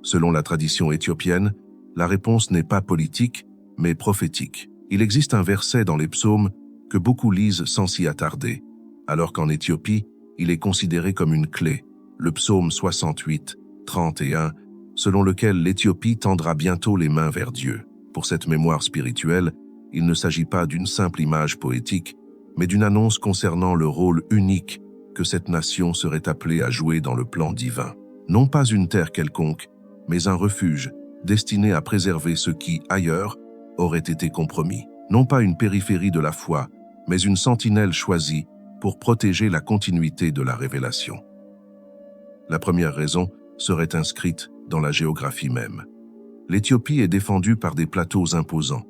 Selon la tradition éthiopienne, la réponse n'est pas politique, mais prophétique. Il existe un verset dans les psaumes que beaucoup lisent sans s'y attarder, alors qu'en Éthiopie, il est considéré comme une clé, le psaume 68, 31, selon lequel l'Éthiopie tendra bientôt les mains vers Dieu. Pour cette mémoire spirituelle, il ne s'agit pas d'une simple image poétique, mais d'une annonce concernant le rôle unique que cette nation serait appelée à jouer dans le plan divin. Non pas une terre quelconque, mais un refuge destiné à préserver ce qui, ailleurs, aurait été compromis. Non pas une périphérie de la foi, mais une sentinelle choisie pour protéger la continuité de la révélation. La première raison serait inscrite dans la géographie même. L'Éthiopie est défendue par des plateaux imposants,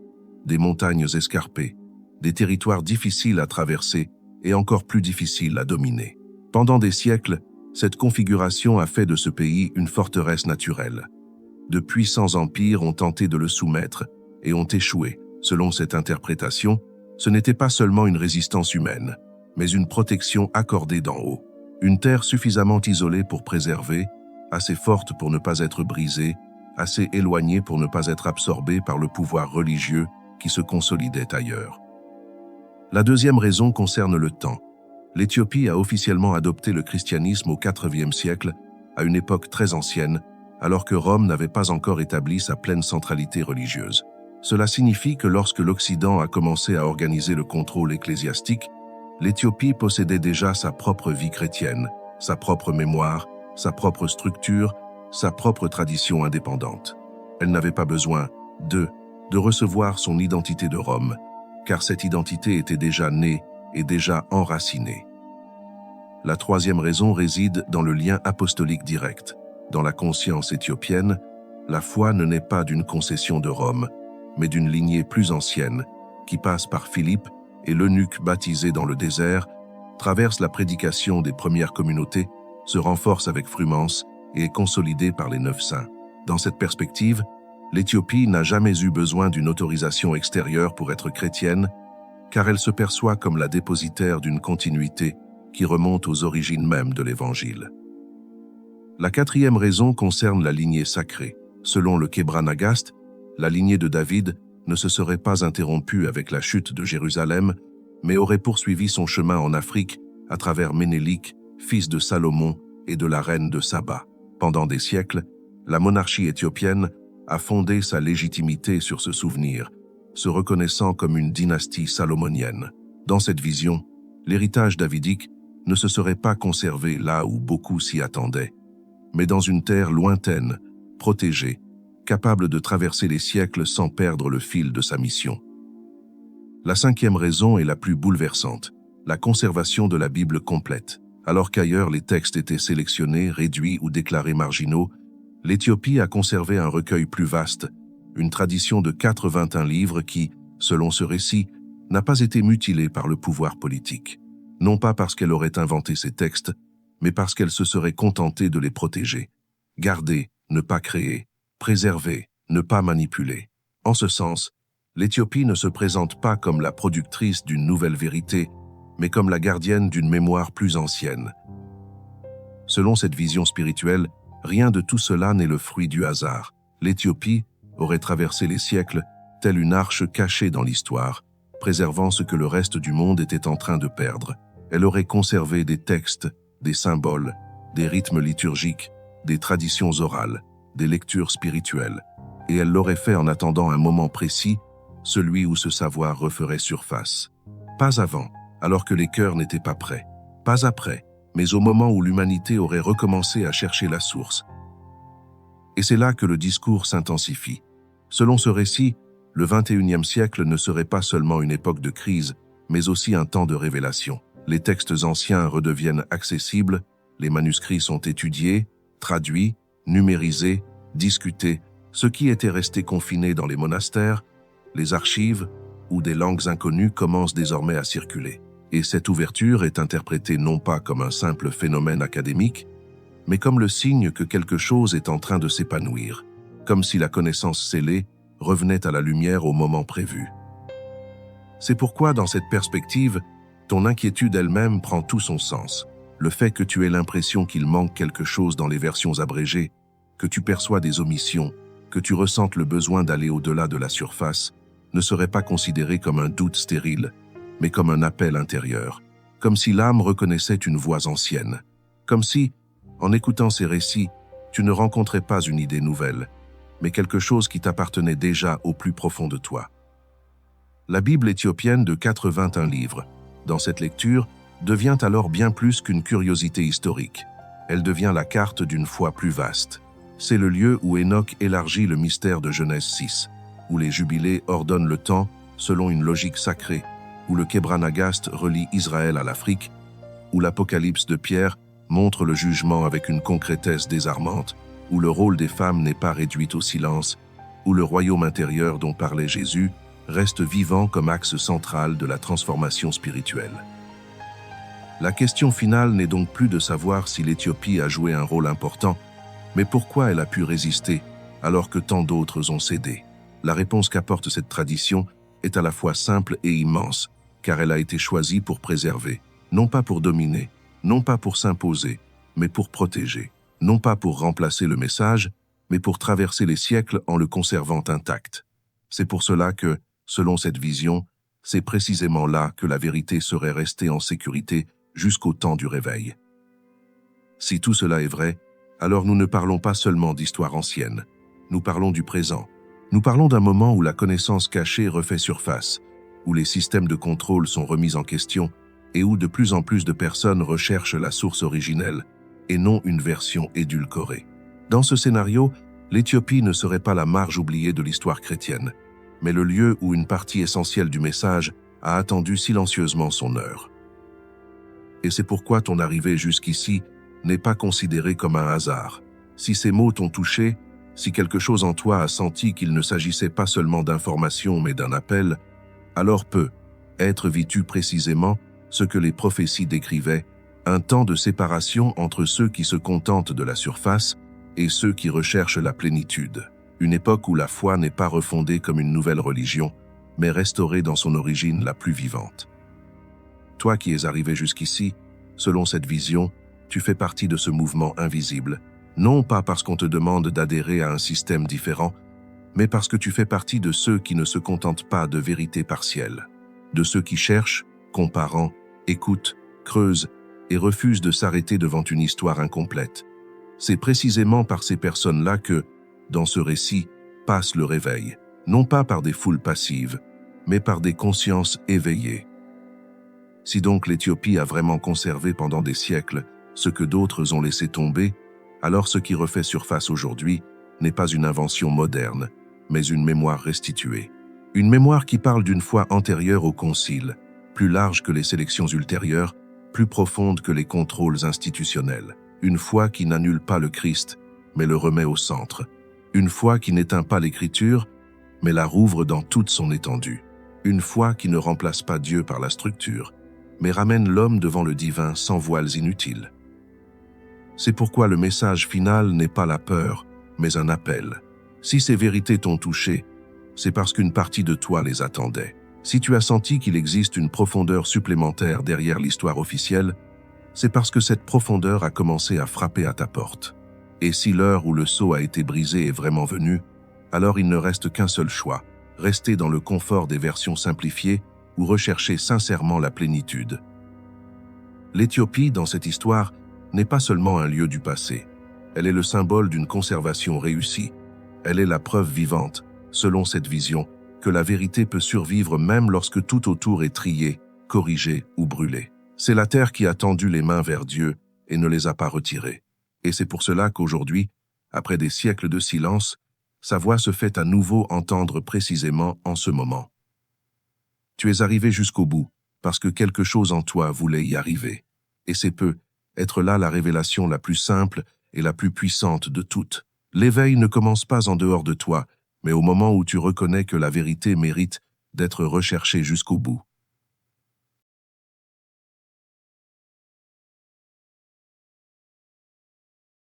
des montagnes escarpées, des territoires difficiles à traverser et encore plus difficiles à dominer. Pendant des siècles, cette configuration a fait de ce pays une forteresse naturelle. De puissants empires ont tenté de le soumettre et ont échoué. Selon cette interprétation, ce n'était pas seulement une résistance humaine, mais une protection accordée d'en haut. Une terre suffisamment isolée pour préserver, assez forte pour ne pas être brisée, assez éloignée pour ne pas être absorbée par le pouvoir religieux qui se consolidait ailleurs. La deuxième raison concerne le temps. L'Éthiopie a officiellement adopté le christianisme au IVe siècle, à une époque très ancienne, alors que Rome n'avait pas encore établi sa pleine centralité religieuse. Cela signifie que lorsque l'Occident a commencé à organiser le contrôle ecclésiastique, l'Éthiopie possédait déjà sa propre vie chrétienne, sa propre mémoire, sa propre structure, sa propre tradition indépendante. Elle n'avait pas besoin de recevoir son identité de Rome, car cette identité était déjà née et déjà enracinée. La troisième raison réside dans le lien apostolique direct. Dans la conscience éthiopienne, la foi ne naît pas d'une concession de Rome, mais d'une lignée plus ancienne, qui passe par Philippe et l'eunuque baptisé dans le désert, traverse la prédication des premières communautés, se renforce avec Frumens et est consolidée par les 9 saints. Dans cette perspective, l'Éthiopie n'a jamais eu besoin d'une autorisation extérieure pour être chrétienne, car elle se perçoit comme la dépositaire d'une continuité qui remonte aux origines mêmes de l'Évangile. La quatrième raison concerne la lignée sacrée. Selon le Kebra Nagast, la lignée de David ne se serait pas interrompue avec la chute de Jérusalem, mais aurait poursuivi son chemin en Afrique à travers Ménélik, fils de Salomon et de la reine de Saba. Pendant des siècles, la monarchie éthiopienne a fondé sa légitimité sur ce souvenir, se reconnaissant comme une dynastie salomonienne. Dans cette vision, l'héritage davidique ne se serait pas conservé là où beaucoup s'y attendaient, mais dans une terre lointaine, protégée, capable de traverser les siècles sans perdre le fil de sa mission. La cinquième raison est la plus bouleversante, la conservation de la Bible complète. Alors qu'ailleurs les textes étaient sélectionnés, réduits ou déclarés marginaux, l'Éthiopie a conservé un recueil plus vaste, une tradition de 81 livres qui, selon ce récit, n'a pas été mutilée par le pouvoir politique. Non pas parce qu'elle aurait inventé ces textes, mais parce qu'elle se serait contentée de les protéger. Garder, ne pas créer, préserver, ne pas manipuler. En ce sens, l'Éthiopie ne se présente pas comme la productrice d'une nouvelle vérité, mais comme la gardienne d'une mémoire plus ancienne. Selon cette vision spirituelle, rien de tout cela n'est le fruit du hasard. L'Éthiopie aurait traversé les siècles, telle une arche cachée dans l'histoire, préservant ce que le reste du monde était en train de perdre. Elle aurait conservé des textes, des symboles, des rythmes liturgiques, des traditions orales, des lectures spirituelles, et elle l'aurait fait en attendant un moment précis, celui où ce savoir referait surface. Pas avant, alors que les cœurs n'étaient pas prêts. Pas après, mais au moment où l'humanité aurait recommencé à chercher la source. Et c'est là que le discours s'intensifie. Selon ce récit, le XXIe siècle ne serait pas seulement une époque de crise, mais aussi un temps de révélation. Les textes anciens redeviennent accessibles, les manuscrits sont étudiés, traduits, numérisés, discutés, Ce qui était resté confiné dans les monastères, les archives ou des langues inconnues commence désormais à circuler. Et cette ouverture est interprétée non pas comme un simple phénomène académique, mais comme le signe que quelque chose est en train de s'épanouir, comme si la connaissance scellée revenait à la lumière au moment prévu. C'est pourquoi, dans cette perspective, ton inquiétude elle-même prend tout son sens. Le fait que tu aies l'impression qu'il manque quelque chose dans les versions abrégées, que tu perçois des omissions, que tu ressentes le besoin d'aller au-delà de la surface, ne serait pas considéré comme un doute stérile, mais comme un appel intérieur, comme si l'âme reconnaissait une voix ancienne, comme si, en écoutant ces récits, tu ne rencontrais pas une idée nouvelle, mais quelque chose qui t'appartenait déjà au plus profond de toi. La Bible éthiopienne de 81 livres, dans cette lecture, devient alors bien plus qu'une curiosité historique. Elle devient la carte d'une foi plus vaste. C'est le lieu où Enoch élargit le mystère de Genèse 6, où les jubilés ordonnent le temps selon une logique sacrée, où le Kebra-Nagast relie Israël à l'Afrique, où l'Apocalypse de Pierre montre le jugement avec une concrétesse désarmante, où le rôle des femmes n'est pas réduit au silence, où le royaume intérieur dont parlait Jésus reste vivant comme axe central de la transformation spirituelle. La question finale n'est donc plus de savoir si l'Éthiopie a joué un rôle important, mais pourquoi elle a pu résister alors que tant d'autres ont cédé. La réponse qu'apporte cette tradition est à la fois simple et immense, car elle a été choisie pour préserver, non pas pour dominer, non pas pour s'imposer, mais pour protéger, non pas pour remplacer le message, mais pour traverser les siècles en le conservant intact. C'est pour cela que, selon cette vision, c'est précisément là que la vérité serait restée en sécurité jusqu'au temps du réveil. Si tout cela est vrai, alors nous ne parlons pas seulement d'histoire ancienne, nous parlons du présent. Nous parlons d'un moment où la connaissance cachée refait surface, où les systèmes de contrôle sont remis en question et où de plus en plus de personnes recherchent la source originelle et non une version édulcorée. Dans ce scénario, l'Éthiopie ne serait pas la marge oubliée de l'histoire chrétienne, mais le lieu où une partie essentielle du message a attendu silencieusement son heure. Et c'est pourquoi ton arrivée jusqu'ici n'est pas considérée comme un hasard. Si ces mots t'ont touché, si quelque chose en toi a senti qu'il ne s'agissait pas seulement d'information mais d'un appel, alors peut être vécu précisément ce que les prophéties décrivaient, un temps de séparation entre ceux qui se contentent de la surface et ceux qui recherchent la plénitude. Une époque où la foi n'est pas refondée comme une nouvelle religion, mais restaurée dans son origine la plus vivante. Toi qui es arrivé jusqu'ici, selon cette vision, tu fais partie de ce mouvement invisible, non pas parce qu'on te demande d'adhérer à un système différent, mais parce que tu fais partie de ceux qui ne se contentent pas de vérités partielles, de ceux qui cherchent, comparant, écoutent, creusent et refusent de s'arrêter devant une histoire incomplète. C'est précisément par ces personnes-là que, dans ce récit, passe le réveil, non pas par des foules passives, mais par des consciences éveillées. Si donc l'Éthiopie a vraiment conservé pendant des siècles ce que d'autres ont laissé tomber, alors ce qui refait surface aujourd'hui n'est pas une invention moderne, mais une mémoire restituée. Une mémoire qui parle d'une foi antérieure au concile, plus large que les sélections ultérieures, plus profonde que les contrôles institutionnels. Une foi qui n'annule pas le Christ, mais le remet au centre. Une foi qui n'éteint pas l'Écriture, mais la rouvre dans toute son étendue. Une foi qui ne remplace pas Dieu par la structure, mais ramène l'homme devant le divin sans voiles inutiles. C'est pourquoi le message final n'est pas la peur, mais un appel. Si ces vérités t'ont touché, c'est parce qu'une partie de toi les attendait. Si tu as senti qu'il existe une profondeur supplémentaire derrière l'histoire officielle, c'est parce que cette profondeur a commencé à frapper à ta porte. Et si l'heure où le sceau a été brisé est vraiment venue, alors il ne reste qu'un seul choix, rester dans le confort des versions simplifiées ou rechercher sincèrement la plénitude. L'Éthiopie, dans cette histoire, n'est pas seulement un lieu du passé. Elle est le symbole d'une conservation réussie. Elle est la preuve vivante, selon cette vision, que la vérité peut survivre même lorsque tout autour est trié, corrigé ou brûlé. C'est la terre qui a tendu les mains vers Dieu et ne les a pas retirées. Et c'est pour cela qu'aujourd'hui, après des siècles de silence, sa voix se fait à nouveau entendre précisément en ce moment. Tu es arrivé jusqu'au bout, parce que quelque chose en toi voulait y arriver. Et c'est être là la révélation la plus simple et la plus puissante de toutes. L'éveil ne commence pas en dehors de toi, mais au moment où tu reconnais que la vérité mérite d'être recherchée jusqu'au bout.